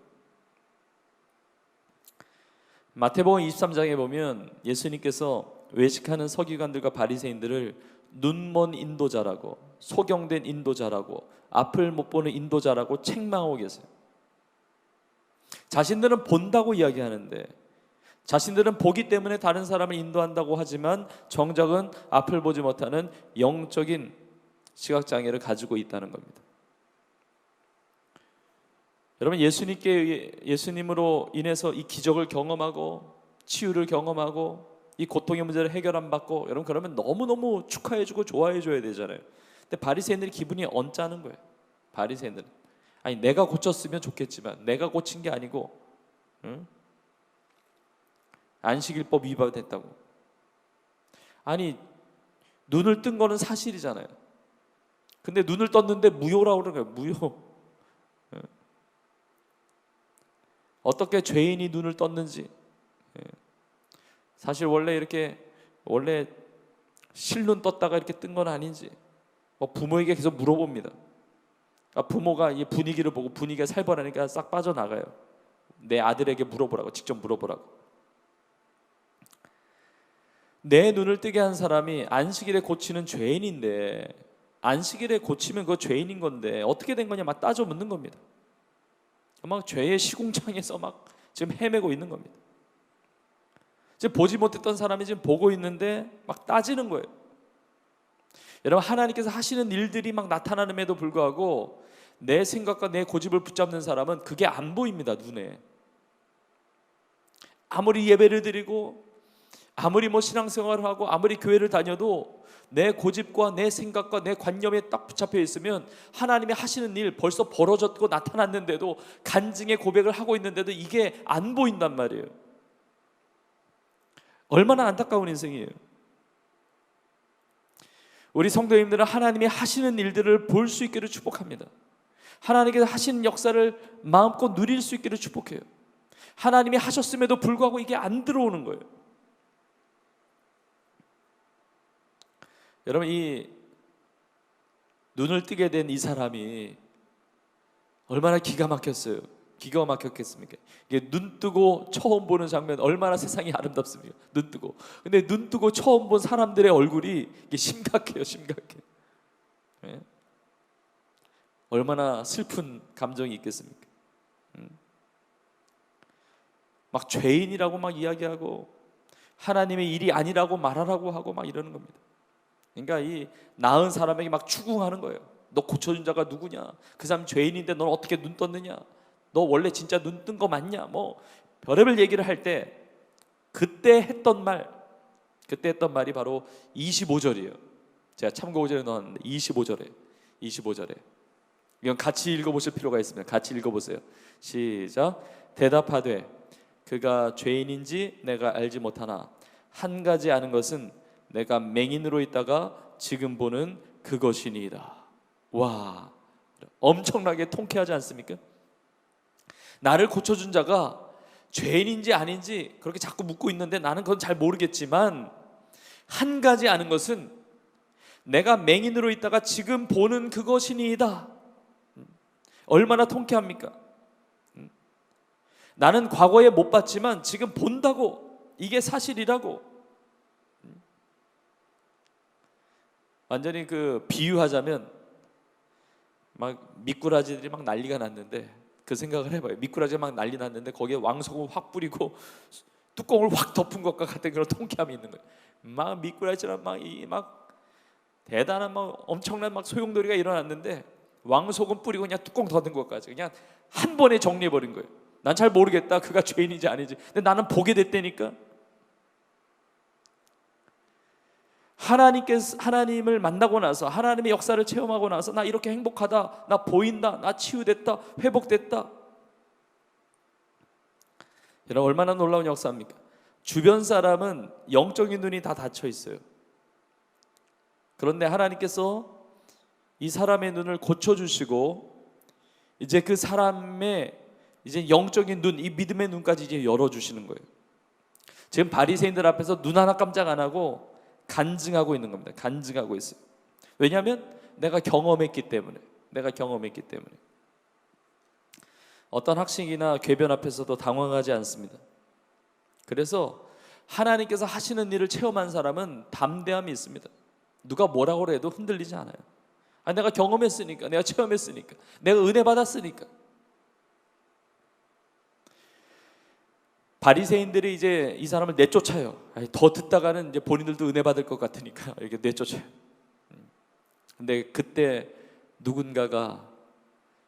마태복음 23장에 보면 예수님께서 외식하는 서기관들과 바리새인들을 눈먼 인도자라고, 소경된 인도자라고, 앞을 못 보는 인도자라고 책망하고 계세요. 자신들은 본다고 이야기하는데, 자신들은 보기 때문에 다른 사람을 인도한다고 하지만 정작은 앞을 보지 못하는 영적인 시각장애를 가지고 있다는 겁니다. 여러분, 예수님으로 인해서 이 기적을 경험하고 치유를 경험하고 이 고통의 문제를 해결 안 받고, 여러분 그러면 너무너무 축하해주고 좋아해줘야 되잖아요. 근데 바리새인들이 기분이 언짢은 거예요. 바리새인들은 아니 내가 고쳤으면 좋겠지만 내가 고친 게 아니고, 응? 안식일법 위반했다고. 아니 눈을 뜬 거는 사실이잖아요. 근데 눈을 떴는데 무효라고 그러는 거예요. 무효. 응? 어떻게 죄인이 눈을 떴는지. 사실 원래 실눈 떴다가 이렇게 뜬 건 아닌지 부모에게 계속 물어봅니다. 부모가 이 분위기를 보고 분위기가 살벌하니까 싹 빠져나가요. 내 아들에게 물어보라고, 직접 물어보라고. 내 눈을 뜨게 한 사람이 안식일에 고치는 죄인인데, 안식일에 고치면 그거 죄인인 건데 어떻게 된 거냐 막 따져 묻는 겁니다. 막 죄의 시궁창에서 막 지금 헤매고 있는 겁니다. 지금 보지 못했던 사람이 지금 보고 있는데 막 따지는 거예요. 여러분, 하나님께서 하시는 일들이 막 나타나는에도 불구하고 내 생각과 내 고집을 붙잡는 사람은 그게 안 보입니다. 눈에. 아무리 예배를 드리고 아무리 신앙생활을 하고 아무리 교회를 다녀도 내 고집과 내 생각과 내 관념에 딱 붙잡혀 있으면 하나님이 하시는 일 벌써 벌어졌고 나타났는데도, 간증의 고백을 하고 있는데도 이게 안 보인단 말이에요. 얼마나 안타까운 인생이에요. 우리 성도님들은 하나님이 하시는 일들을 볼 수 있기를 축복합니다. 하나님께서 하시는 역사를 마음껏 누릴 수 있기를 축복해요. 하나님이 하셨음에도 불구하고 이게 안 들어오는 거예요. 여러분, 이 눈을 뜨게 된 이 사람이 얼마나 기가 막혔어요. 기가 막혔겠습니까? 이게 눈 뜨고 처음 보는 장면, 얼마나 세상이 아름답습니까? 눈 뜨고. 근데 눈 뜨고 처음 본 사람들의 얼굴이 이게 심각해요. 심각해. 네? 얼마나 슬픈 감정이 있겠습니까? 막 죄인이라고 막 이야기하고 하나님의 일이 아니라고 말하라고 하고 막 이러는 겁니다. 그러니까 이 나은 사람에게 막 추궁하는 거예요. 너 고쳐준 자가 누구냐? 그 사람 죄인인데 넌 어떻게 눈 떴느냐? 너 원래 진짜 눈 뜬 거 맞냐? 별의별 얘기를 할 때 그때 했던 말이 바로 25절이에요. 제가 참고 구절에 넣었는데 25절에 이건 같이 읽어보실 필요가 있습니다. 같이 읽어보세요. 시작. 대답하되 그가 죄인인지 내가 알지 못하나 한 가지 아는 것은 내가 맹인으로 있다가 지금 보는 그것이니이다. 와, 엄청나게 통쾌하지 않습니까? 나를 고쳐준 자가 죄인인지 아닌지 그렇게 자꾸 묻고 있는데 나는 그건 잘 모르겠지만 한 가지 아는 것은 내가 맹인으로 있다가 지금 보는 그것이니이다. 얼마나 통쾌합니까? 나는 과거에 못 봤지만 지금 본다고, 이게 사실이라고. 완전히 비유하자면 막 미꾸라지들이 막 난리가 났는데, 그 생각을 해봐요. 미꾸라지가 막 난리 났는데 거기에 왕소금 확 뿌리고 뚜껑을 확 덮은 것과 같은 그런 통쾌함이 있는 거예요. 막 미꾸라지랑 막 대단한 엄청난 소용돌이가 일어났는데 왕소금 뿌리고 그냥 뚜껑 덮은 것까지 그냥 한 번에 정리해 버린 거예요. 난 잘 모르겠다. 그가 죄인인지 아닌지. 근데 나는 보게 됐다니까. 하나님을 만나고 나서, 하나님의 역사를 체험하고 나서 나 이렇게 행복하다, 나 보인다, 나 치유됐다, 회복됐다. 여러분, 얼마나 놀라운 역사입니까? 주변 사람은 영적인 눈이 다 닫혀 있어요. 그런데 하나님께서 이 사람의 눈을 고쳐주시고 이제 그 사람의 이제 영적인 눈, 이 믿음의 눈까지 이제 열어주시는 거예요. 지금 바리새인들 앞에서 눈 하나 깜짝 안 하고 간증하고 있는 겁니다. 간증하고 있어요. 왜냐하면 내가 경험했기 때문에. 어떤 학생이나 궤변 앞에서도 당황하지 않습니다. 그래서 하나님께서 하시는 일을 체험한 사람은 담대함이 있습니다. 누가 뭐라고 해도 흔들리지 않아요. 내가 경험했으니까, 내가 체험했으니까, 내가 은혜 받았으니까. 바리새인들이 이제 이 사람을 내쫓아요. 더 듣다가는 이제 본인들도 은혜 받을 것 같으니까 이렇게 내쫓아요. 근데 그때 누군가가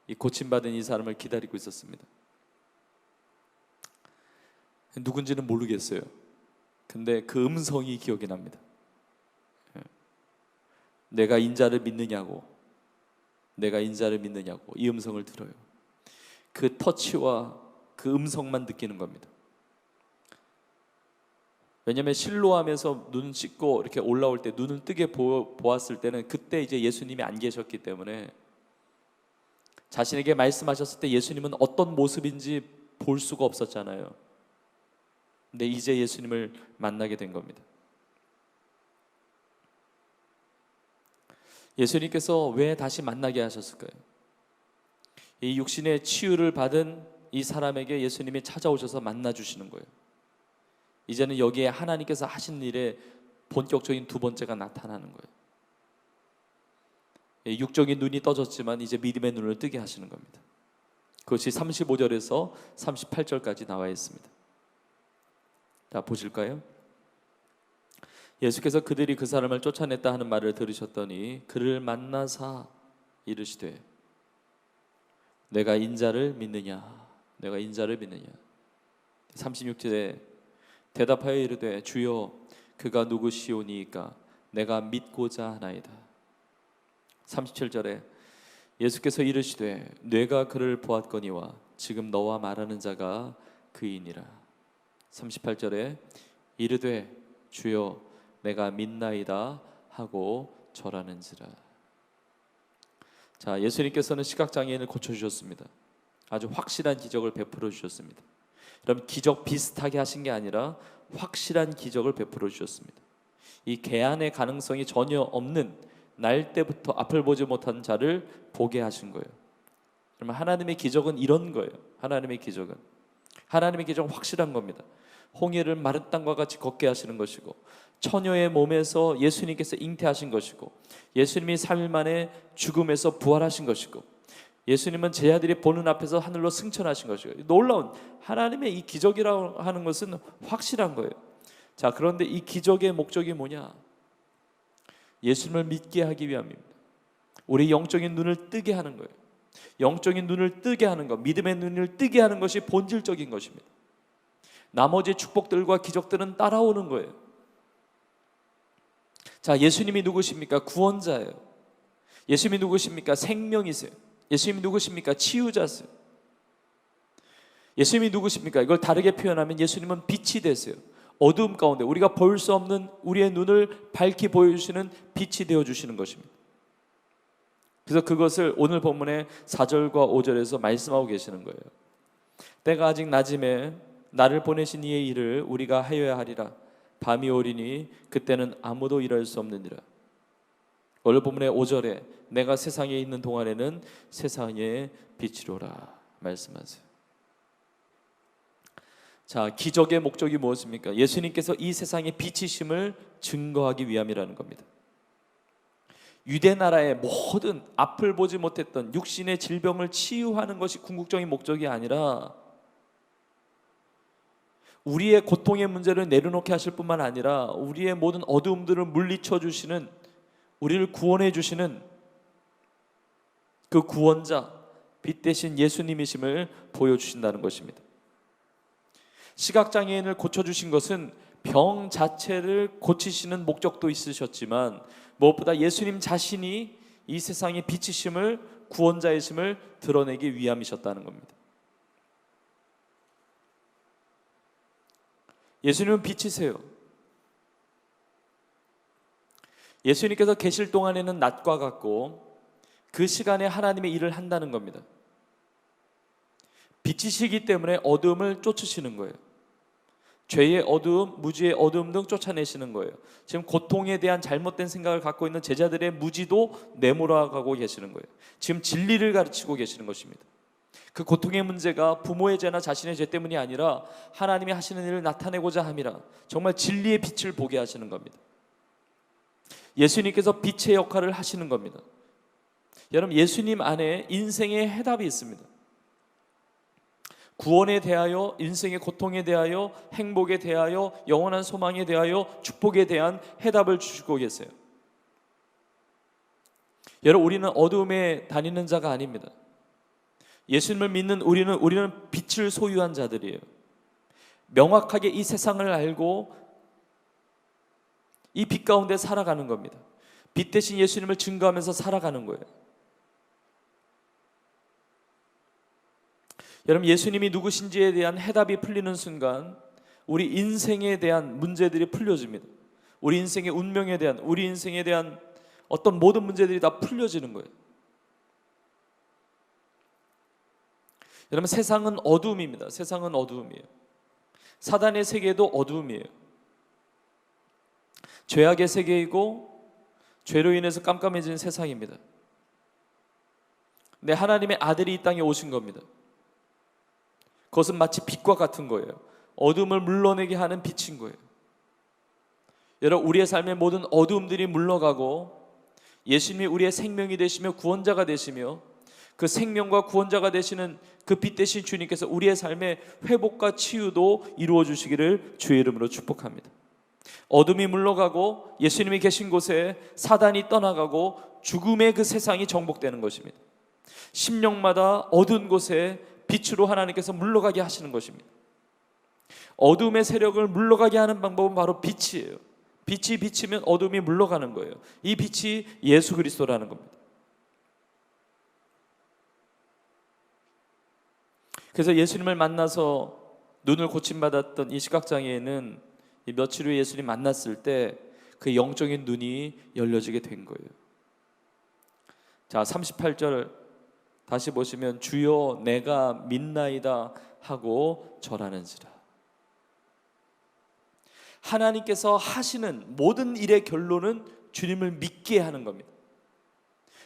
이 고침받은 이 사람을 기다리고 있었습니다. 누군지는 모르겠어요. 근데 그 음성이 기억이 납니다. 내가 인자를 믿느냐고, 내가 인자를 믿느냐고, 이 음성을 들어요. 그 터치와 그 음성만 느끼는 겁니다. 왜냐하면 실로암에서 눈 씻고 이렇게 올라올 때 눈을 뜨게 보았을 때는 그때 이제 예수님이 안 계셨기 때문에 자신에게 말씀하셨을 때 예수님은 어떤 모습인지 볼 수가 없었잖아요. 근데 이제 예수님을 만나게 된 겁니다. 예수님께서 왜 다시 만나게 하셨을까요? 이 육신의 치유를 받은 이 사람에게 예수님이 찾아오셔서 만나주시는 거예요. 이제는 여기에 하나님께서 하신 일의 본격적인 두 번째가 나타나는 거예요. 육적인 눈이 떠졌지만 이제 믿음의 눈을 뜨게 하시는 겁니다. 그것이 35절에서 38절까지 나와 있습니다. 자, 보실까요? 예수께서 그들이 그 사람을 쫓아냈다 하는 말을 들으셨더니 그를 만나사 이르시되 내가 인자를 믿느냐, 내가 인자를 믿느냐. 36절에 대답하여 이르되 주여 그가 누구시오니이까 내가 믿고자 하나이다. 37절에 예수께서 이르시되 뇌가 그를 보았거니와 지금 너와 말하는 자가 그이니라. 38절에 이르되 주여 내가 믿나이다 하고 절하는지라. 자, 예수님께서는 시각장애인을 고쳐주셨습니다. 아주 확실한 기적을 베풀어 주셨습니다. 그럼 기적 비슷하게 하신 게 아니라 확실한 기적을 베풀어 주셨습니다. 이 개안의 가능성이 전혀 없는 날 때부터 앞을 보지 못한 자를 보게 하신 거예요. 그러면 하나님의 기적은 이런 거예요. 하나님의 기적은 확실한 겁니다. 홍해를 마른 땅과 같이 걷게 하시는 것이고, 처녀의 몸에서 예수님께서 잉태하신 것이고, 예수님이 3일 만에 죽음에서 부활하신 것이고, 예수님은 제자들이 보는 앞에서 하늘로 승천하신 것이고, 놀라운 하나님의 이 기적이라고 하는 것은 확실한 거예요. 자, 그런데 이 기적의 목적이 뭐냐? 예수님을 믿게 하기 위함입니다. 우리 영적인 눈을 뜨게 하는 거예요. 영적인 눈을 뜨게 하는 것, 믿음의 눈을 뜨게 하는 것이 본질적인 것입니다. 나머지 축복들과 기적들은 따라오는 거예요. 자, 예수님이 누구십니까? 구원자예요. 예수님이 누구십니까? 생명이세요. 예수님이 누구십니까? 치유자세요. 예수님이 누구십니까? 이걸 다르게 표현하면 예수님은 빛이 되세요. 어두움 가운데 우리가 볼 수 없는 우리의 눈을 밝히 보여주시는 빛이 되어주시는 것입니다. 그래서 그것을 오늘 본문의 4절과 5절에서 말씀하고 계시는 거예요. 때가 아직 낮음에 나를 보내신 이의 일을 우리가 하여야 하리라. 밤이 오리니 그때는 아무도 일할 수 없느니라. 오늘 본문의 5절에 내가 세상에 있는 동안에는 세상의 빛이로라 말씀하세요. 자, 기적의 목적이 무엇입니까? 예수님께서 이 세상의 빛이심을 증거하기 위함이라는 겁니다. 유대 나라의 모든 앞을 보지 못했던 육신의 질병을 치유하는 것이 궁극적인 목적이 아니라 우리의 고통의 문제를 내려놓게 하실 뿐만 아니라 우리의 모든 어두움들을 물리쳐 주시는, 우리를 구원해 주시는 그 구원자, 빛 대신 예수님이심을 보여주신다는 것입니다. 시각장애인을 고쳐주신 것은 병 자체를 고치시는 목적도 있으셨지만 무엇보다 예수님 자신이 이 세상의 빛이심을, 구원자이심을 드러내기 위함이셨다는 겁니다. 예수님은 빛이세요. 예수님께서 계실 동안에는 낮과 같고 그 시간에 하나님의 일을 한다는 겁니다. 빛이시기 때문에 어두움을 쫓으시는 거예요. 죄의 어두움, 무지의 어두움 등 쫓아내시는 거예요. 지금 고통에 대한 잘못된 생각을 갖고 있는 제자들의 무지도 내몰아가고 계시는 거예요. 지금 진리를 가르치고 계시는 것입니다. 그 고통의 문제가 부모의 죄나 자신의 죄 때문이 아니라 하나님이 하시는 일을 나타내고자 함이라 정말 진리의 빛을 보게 하시는 겁니다. 예수님께서 빛의 역할을 하시는 겁니다. 여러분, 예수님 안에 인생의 해답이 있습니다. 구원에 대하여, 인생의 고통에 대하여, 행복에 대하여, 영원한 소망에 대하여, 축복에 대한 해답을 주시고 계세요. 여러분, 우리는 어둠에 다니는 자가 아닙니다. 예수님을 믿는 우리는 빛을 소유한 자들이에요. 명확하게 이 세상을 알고 이 빛 가운데 살아가는 겁니다. 빛 대신 예수님을 증거하면서 살아가는 거예요. 여러분, 예수님이 누구신지에 대한 해답이 풀리는 순간 우리 인생에 대한 문제들이 풀려집니다. 우리 인생의 운명에 대한, 우리 인생에 대한 어떤 모든 문제들이 다 풀려지는 거예요. 여러분, 세상은 어두움입니다. 세상은 어두움이에요. 사단의 세계도 어두움이에요. 죄악의 세계이고 죄로 인해서 깜깜해진 세상입니다. 근데 하나님의 아들이 이 땅에 오신 겁니다. 그것은 마치 빛과 같은 거예요. 어둠을 물러내게 하는 빛인 거예요. 여러분, 우리의 삶의 모든 어두움들이 물러가고 예수님이 우리의 생명이 되시며 구원자가 되시며 그 생명과 구원자가 되시는 그 빛 되신 주님께서 우리의 삶의 회복과 치유도 이루어 주시기를 주의 이름으로 축복합니다. 어둠이 물러가고 예수님이 계신 곳에 사단이 떠나가고 죽음의 그 세상이 정복되는 것입니다. 심령마다 어두운 곳에 빛으로 하나님께서 물러가게 하시는 것입니다. 어둠의 세력을 물러가게 하는 방법은 바로 빛이에요. 빛이 비치면 어둠이 물러가는 거예요. 이 빛이 예수 그리스도라는 겁니다. 그래서 예수님을 만나서 눈을 고침받았던 이 시각장애인은 이 며칠 후에 예수님 만났을 때 그 영적인 눈이 열려지게 된 거예요. 자, 38절 다시 보시면 주여 내가 믿나이다 하고 절하는지라. 하나님께서 하시는 모든 일의 결론은 주님을 믿게 하는 겁니다.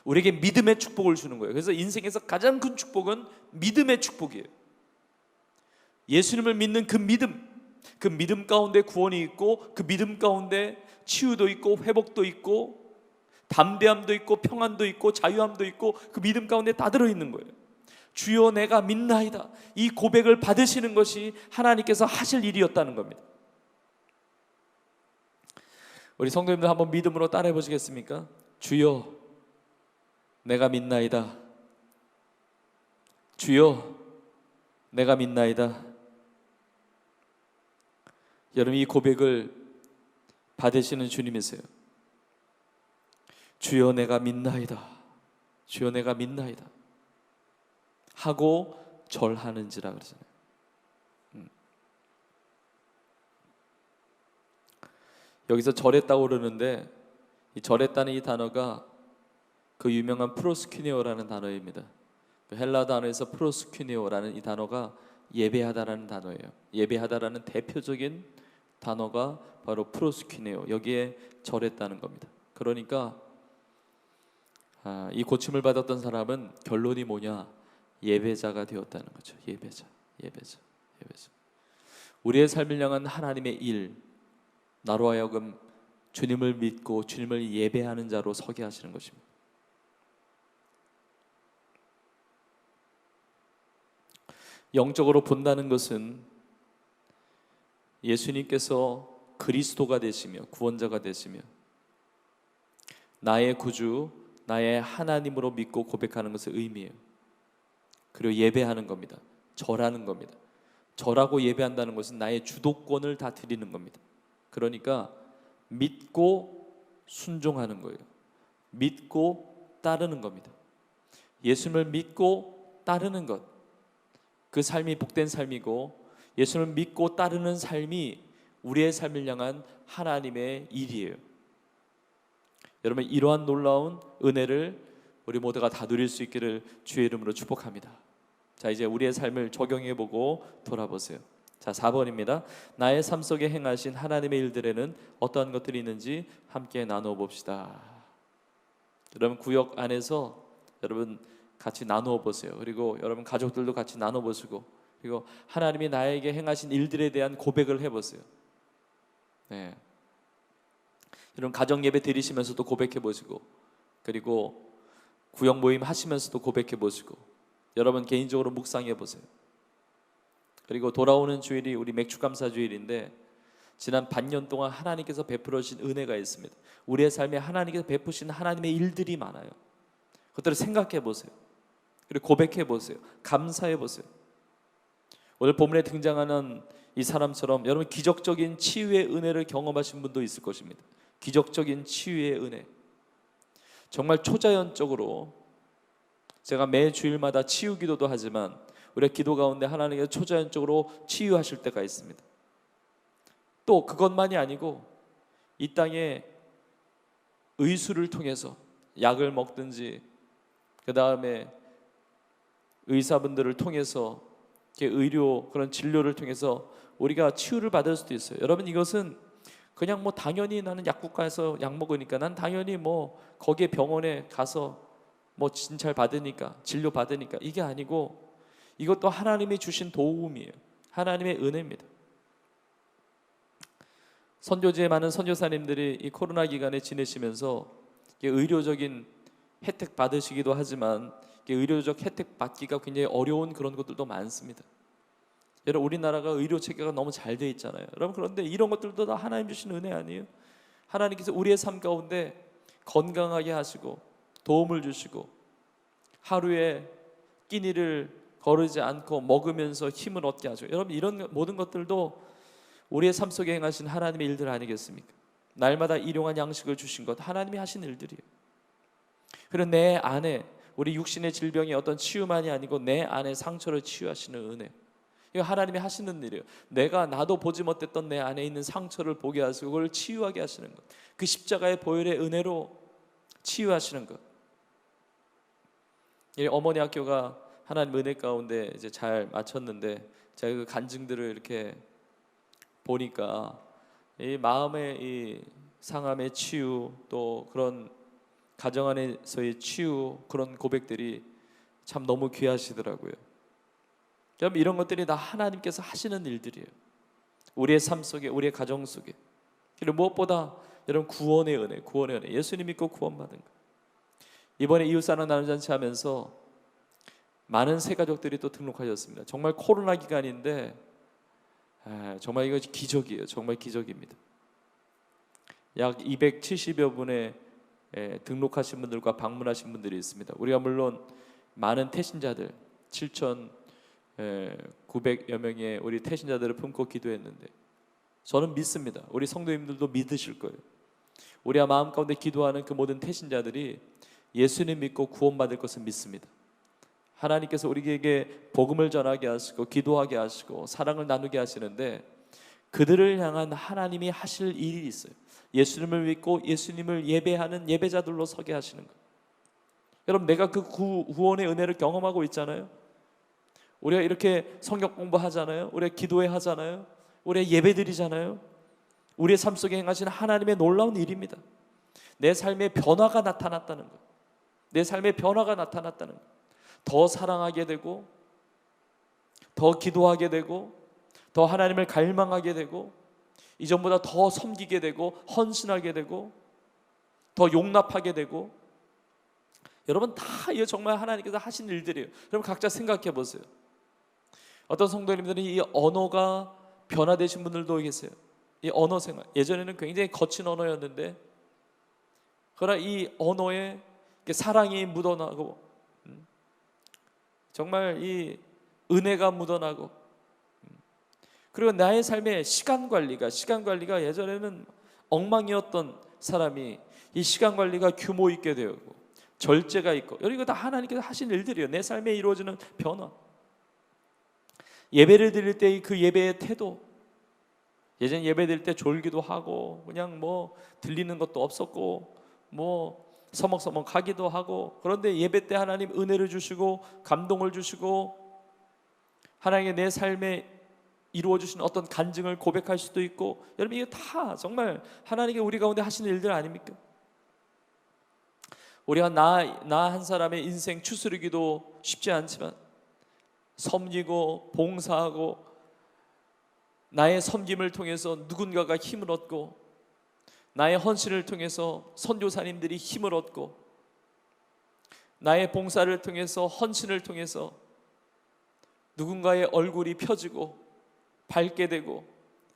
우리에게 믿음의 축복을 주는 거예요. 그래서 인생에서 가장 큰 축복은 믿음의 축복이에요. 예수님을 믿는 그 믿음 가운데 구원이 있고 그 믿음 가운데 치유도 있고 회복도 있고 담대함도 있고 평안도 있고 자유함도 있고 그 믿음 가운데 다 들어있는 거예요. 주여 내가 믿나이다. 이 고백을 받으시는 것이 하나님께서 하실 일이었다는 겁니다. 우리 성도님들 한번 믿음으로 따라해 보시겠습니까? 주여 내가 믿나이다. 주여 내가 믿나이다. 여러분, 이 고백을 받으시는 주님이세요. 주여 내가 믿나이다. 주여 내가 믿나이다 하고 절하는지라 그러잖아요. 여기서 절했다고 그러는데 이 절했다는 이 단어가 그 유명한 프로스큐니오라는 단어입니다. 그 헬라 단어에서 프로스큐니오라는 이 단어가 예배하다라는 단어예요. 예배하다라는 대표적인 단어가 바로 프로스큐니오, 여기에 절했다는 겁니다. 그러니까 이 고침을 받았던 사람은 결론이 뭐냐? 예배자가 되었다는 거죠. 예배자. 우리의 삶을 향한 하나님의 일, 나로 하여금 주님을 믿고 주님을 예배하는 자로 서게 하시는 것입니다. 영적으로 본다는 것은 예수님께서 그리스도가 되시며 구원자가 되시며 나의 구주, 나의 하나님으로 믿고 고백하는 것을 의미해요. 그리고 예배하는 겁니다. 절하는 겁니다. 절하고 예배한다는 것은 나의 주도권을 다 드리는 겁니다. 그러니까 믿고 순종하는 거예요. 믿고 따르는 겁니다. 예수님을 믿고 따르는 것, 그 삶이 복된 삶이고 예수님을 믿고 따르는 삶이 우리의 삶을 향한 하나님의 일이에요. 여러분, 이러한 놀라운 은혜를 우리 모두가 다 누릴 수 있기를 주의 이름으로 축복합니다. 자, 이제 우리의 삶을 적용해보고 돌아보세요. 자, 4번입니다. 나의 삶 속에 행하신 하나님의 일들에는 어떠한 것들이 있는지 함께 나누어 봅시다. 여러분, 구역 안에서 여러분 같이 나누어 보세요. 그리고 여러분 가족들도 같이 나눠 보시고, 그리고 하나님이 나에게 행하신 일들에 대한 고백을 해보세요. 네. 이런 가정 예배 드리시면서도 고백해 보시고, 그리고 구역 모임 하시면서도 고백해 보시고, 여러분 개인적으로 묵상해 보세요. 그리고 돌아오는 주일이 우리 맥주감사 주일인데, 지난 반년 동안 하나님께서 베풀어 주신 은혜가 있습니다. 우리의 삶에 하나님께서 베푸신 하나님의 일들이 많아요. 그것들을 생각해 보세요. 그리고 고백해 보세요. 감사해 보세요. 오늘 본문에 등장하는 이 사람처럼 여러분 기적적인 치유의 은혜를 경험하신 분도 있을 것입니다. 기적적인 치유의 은혜. 정말 초자연적으로 제가 매 주일마다 치유 기도도 하지만 우리의 기도 가운데 하나님께서 초자연적으로 치유하실 때가 있습니다. 또 그것만이 아니고 이 땅에 의술을 통해서 약을 먹든지 그 다음에 의사분들을 통해서 의료 그런 진료를 통해서 우리가 치유를 받을 수도 있어요. 여러분 이것은 그냥 뭐 당연히 나는 약국가에서 약 먹으니까 난 당연히 뭐 거기에 병원에 가서 뭐 진찰 받으니까 진료 받으니까 이게 아니고 이것도 하나님이 주신 도움이에요. 하나님의 은혜입니다. 선교지에 많은 선교사님들이 이 코로나 기간에 지내시면서 의료적인 혜택 받으시기도 하지만 의료적 혜택 받기가 굉장히 어려운 그런 것들도 많습니다. 여러분 우리나라가 의료 체계가 너무 잘 돼 있잖아요. 여러분 그런데 이런 것들도 다 하나님 주신 은혜 아니에요? 하나님께서 우리의 삶 가운데 건강하게 하시고 도움을 주시고 하루에 끼니를 거르지 않고 먹으면서 힘을 얻게 하죠. 여러분 이런 모든 것들도 우리의 삶 속에 행하신 하나님의 일들 아니겠습니까? 날마다 일용할 양식을 주신 것 하나님이 하신 일들이에요. 그리고 내 안에 우리 육신의 질병이 어떤 치유만이 아니고 내 안에 상처를 치유하시는 은혜, 이거 하나님이 하시는 일이에요. 나도 보지 못했던 내 안에 있는 상처를 보게 하시고 그걸 치유하게 하시는 것, 그 십자가의 보혈의 은혜로 치유하시는 것. 이 어머니 학교가 하나님 은혜 가운데 이제 잘 마쳤는데 제가 그 간증들을 이렇게 보니까 이 마음의 이 상함의 치유, 또 그런 가정 안에서의 치유, 그런 고백들이 참 너무 귀하시더라고요. 여러분 이런 것들이 다 하나님께서 하시는 일들이에요. 우리의 삶 속에, 우리의 가정 속에. 그리고 무엇보다 여러분 구원의 은혜, 구원의 은혜. 예수님 믿고 구원받은 것. 이번에 이웃사랑 나눔잔치 하면서 많은 새 가족들이 또 등록하셨습니다. 정말 코로나 기간인데 정말 이거 기적이에요. 정말 기적입니다. 약 270여 분의 등록하신 분들과 방문하신 분들이 있습니다. 우리가 물론 많은 태신자들 7,900여 명의 우리 태신자들을 품고 기도했는데 저는 믿습니다. 우리 성도님들도 믿으실 거예요. 우리가 마음 가운데 기도하는 그 모든 태신자들이 예수님 믿고 구원받을 것을 믿습니다. 하나님께서 우리에게 복음을 전하게 하시고 기도하게 하시고 사랑을 나누게 하시는데 그들을 향한 하나님이 하실 일이 있어요. 예수님을 믿고 예수님을 예배하는 예배자들로 서게 하시는 것. 여러분 내가 그 구원의 은혜를 경험하고 있잖아요. 우리가 이렇게 성경 공부하잖아요. 우리가 기도회 하잖아요. 우리가 예배드리잖아요. 우리의 삶 속에 행하시는 하나님의 놀라운 일입니다. 내 삶의 변화가 나타났다는 것. 내 삶의 변화가 나타났다는 것. 더 사랑하게 되고 더 기도하게 되고 더 하나님을 갈망하게 되고 이전보다 더 섬기게 되고 헌신하게 되고 더 용납하게 되고. 여러분 다 이거 정말 하나님께서 하신 일들이에요. 여러분 각자 생각해 보세요. 어떤 성도님들은 이 언어가 변화되신 분들도 계세요. 이 언어 생활, 예전에는 굉장히 거친 언어였는데 그러나 이 언어에 사랑이 묻어나고 정말 이 은혜가 묻어나고, 그리고 나의 삶의 시간 관리가 예전에는 엉망이었던 사람이 이 시간 관리가 규모 있게 되고 절제가 있고, 이거 다 하나님께서 하신 일들이에요. 내 삶에 이루어지는 변화. 예배를 드릴 때 그 예배의 태도, 예전 예배 드릴 때 졸기도 하고 그냥 뭐 들리는 것도 없었고 뭐 서먹서먹하기도 하고, 그런데 예배 때 하나님 은혜를 주시고 감동을 주시고 하나님의 내 삶에 이루어 주신 어떤 간증을 고백할 수도 있고. 여러분 이게 다 정말 하나님께 우리 가운데 하시는 일들 아닙니까? 우리가 나 한 사람의 인생 추스르기도 쉽지 않지만 섬기고 봉사하고 나의 섬김을 통해서 누군가가 힘을 얻고 나의 헌신을 통해서 선교사님들이 힘을 얻고, 나의 봉사를 통해서, 헌신을 통해서 누군가의 얼굴이 펴지고 밝게 되고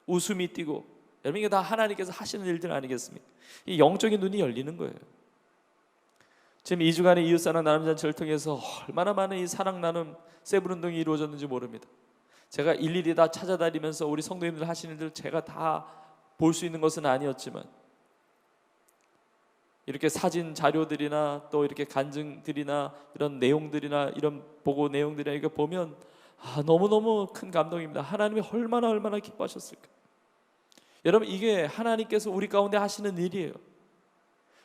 웃음이 띄고, 여러분 이게 다 하나님께서 하시는 일들 아니겠습니까? 이 영적인 눈이 열리는 거예요. 지금 2주간의 이웃사랑 나눔잔치를 통해서 얼마나 많은 이 사랑 나눔 세븐 운동이 이루어졌는지 모릅니다. 제가 일일이 다 찾아다니면서 우리 성도님들 하시는 일들 제가 다 볼 수 있는 것은 아니었지만, 이렇게 사진 자료들이나 또 이렇게 간증들이나 이런 내용들이나 이런 보고 내용들이나 이거 보면 너무너무 큰 감동입니다. 하나님이 얼마나 기뻐하셨을까. 여러분 이게 하나님께서 우리 가운데 하시는 일이에요.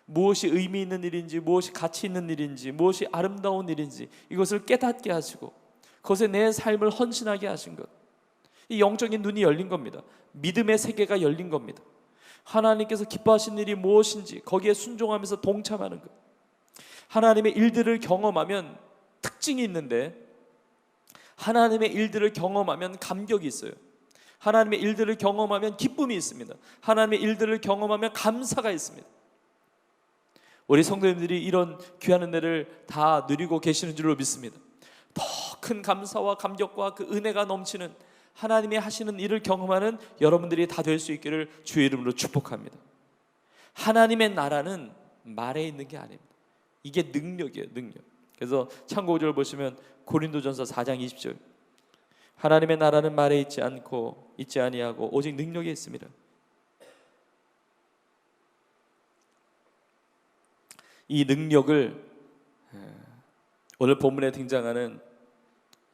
무엇이 의미 있는 일인지, 무엇이 가치 있는 일인지, 무엇이 아름다운 일인지 이것을 깨닫게 하시고 그것에 내 삶을 헌신하게 하신 것, 이 영적인 눈이 열린 겁니다. 믿음의 세계가 열린 겁니다. 하나님께서 기뻐하신 일이 무엇인지 거기에 순종하면서 동참하는 것. 하나님의 일들을 경험하면 특징이 있는데, 하나님의 일들을 경험하면 감격이 있어요. 하나님의 일들을 경험하면 기쁨이 있습니다. 하나님의 일들을 경험하면 감사가 있습니다. 우리 성도님들이 이런 귀한 은혜를 다 누리고 계시는 줄로 믿습니다. 더 큰 감사와 감격과 그 은혜가 넘치는 하나님이 하시는 일을 경험하는 여러분들이 다 될 수 있기를 주의 이름으로 축복합니다. 하나님의 나라는 말에 있는 게 아닙니다. 이게 능력이에요, 능력. 그래서 참고 구절 보시면 고린도전서 4장 20절, 하나님의 나라는 말에 있지 아니하고 오직 능력에 있습니다. 이 능력을 오늘 본문에 등장하는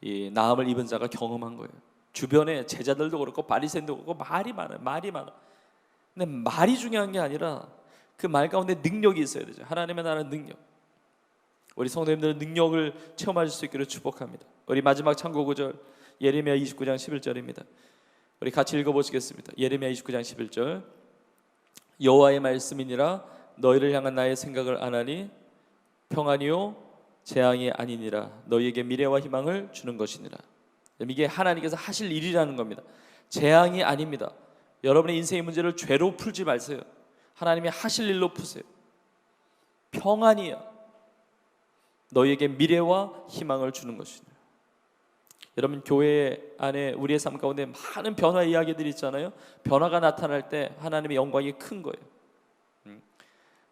이 나음을 입은 자가 경험한 거예요. 주변에 제자들도 그렇고 바리새인도 그렇고 말이 많아. 근데 말이 중요한 게 아니라 그 말 가운데 능력이 있어야 되죠. 하나님의 나라는 능력. 우리 성도님들은 능력을 체험하실 수 있기를 축복합니다. 우리 마지막 참고 구절 예레미야 29장 11절입니다. 우리 같이 읽어보시겠습니다. 예레미야 29장 11절, 여호와의 말씀이니라 너희를 향한 나의 생각을 아나니 평안이요 재앙이 아니니라 너희에게 미래와 희망을 주는 것이니라. 이게 하나님께서 하실 일이라는 겁니다. 재앙이 아닙니다. 여러분의 인생의 문제를 죄로 풀지 마세요. 하나님이 하실 일로 푸세요. 평안이야. 너희에게 미래와 희망을 주는 것이니라. 여러분 교회 안에 우리의 삶 가운데 많은 변화 이야기들이 있잖아요. 변화가 나타날 때 하나님의 영광이 큰 거예요.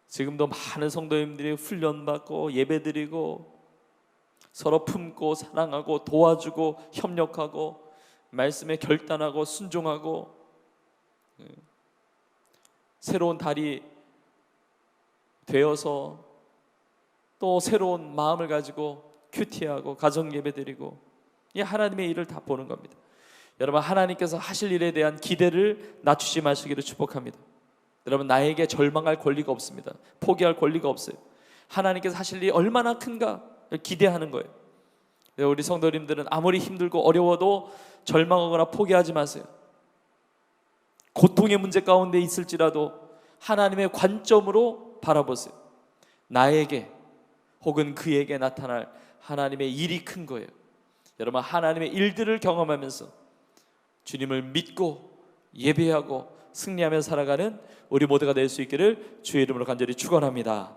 지금도 많은 성도님들이 훈련받고 예배드리고 서로 품고 사랑하고 도와주고 협력하고 말씀에 결단하고 순종하고 새로운 달이 되어서 또 새로운 마음을 가지고 큐티하고 가정 예배드리고, 이 하나님의 일을 다 보는 겁니다. 여러분 하나님께서 하실 일에 대한 기대를 낮추지 마시기를 축복합니다. 여러분 나에게 절망할 권리가 없습니다. 포기할 권리가 없어요. 하나님께서 하실 일이 얼마나 큰가 기대하는 거예요. 우리 성도님들은 아무리 힘들고 어려워도 절망하거나 포기하지 마세요. 고통의 문제 가운데 있을지라도 하나님의 관점으로 바라보세요. 나에게 혹은 그에게 나타날 하나님의 일이 큰 거예요. 여러분 하나님의 일들을 경험하면서 주님을 믿고 예배하고 승리하며 살아가는 우리 모두가 될 수 있기를 주의 이름으로 간절히 축원합니다.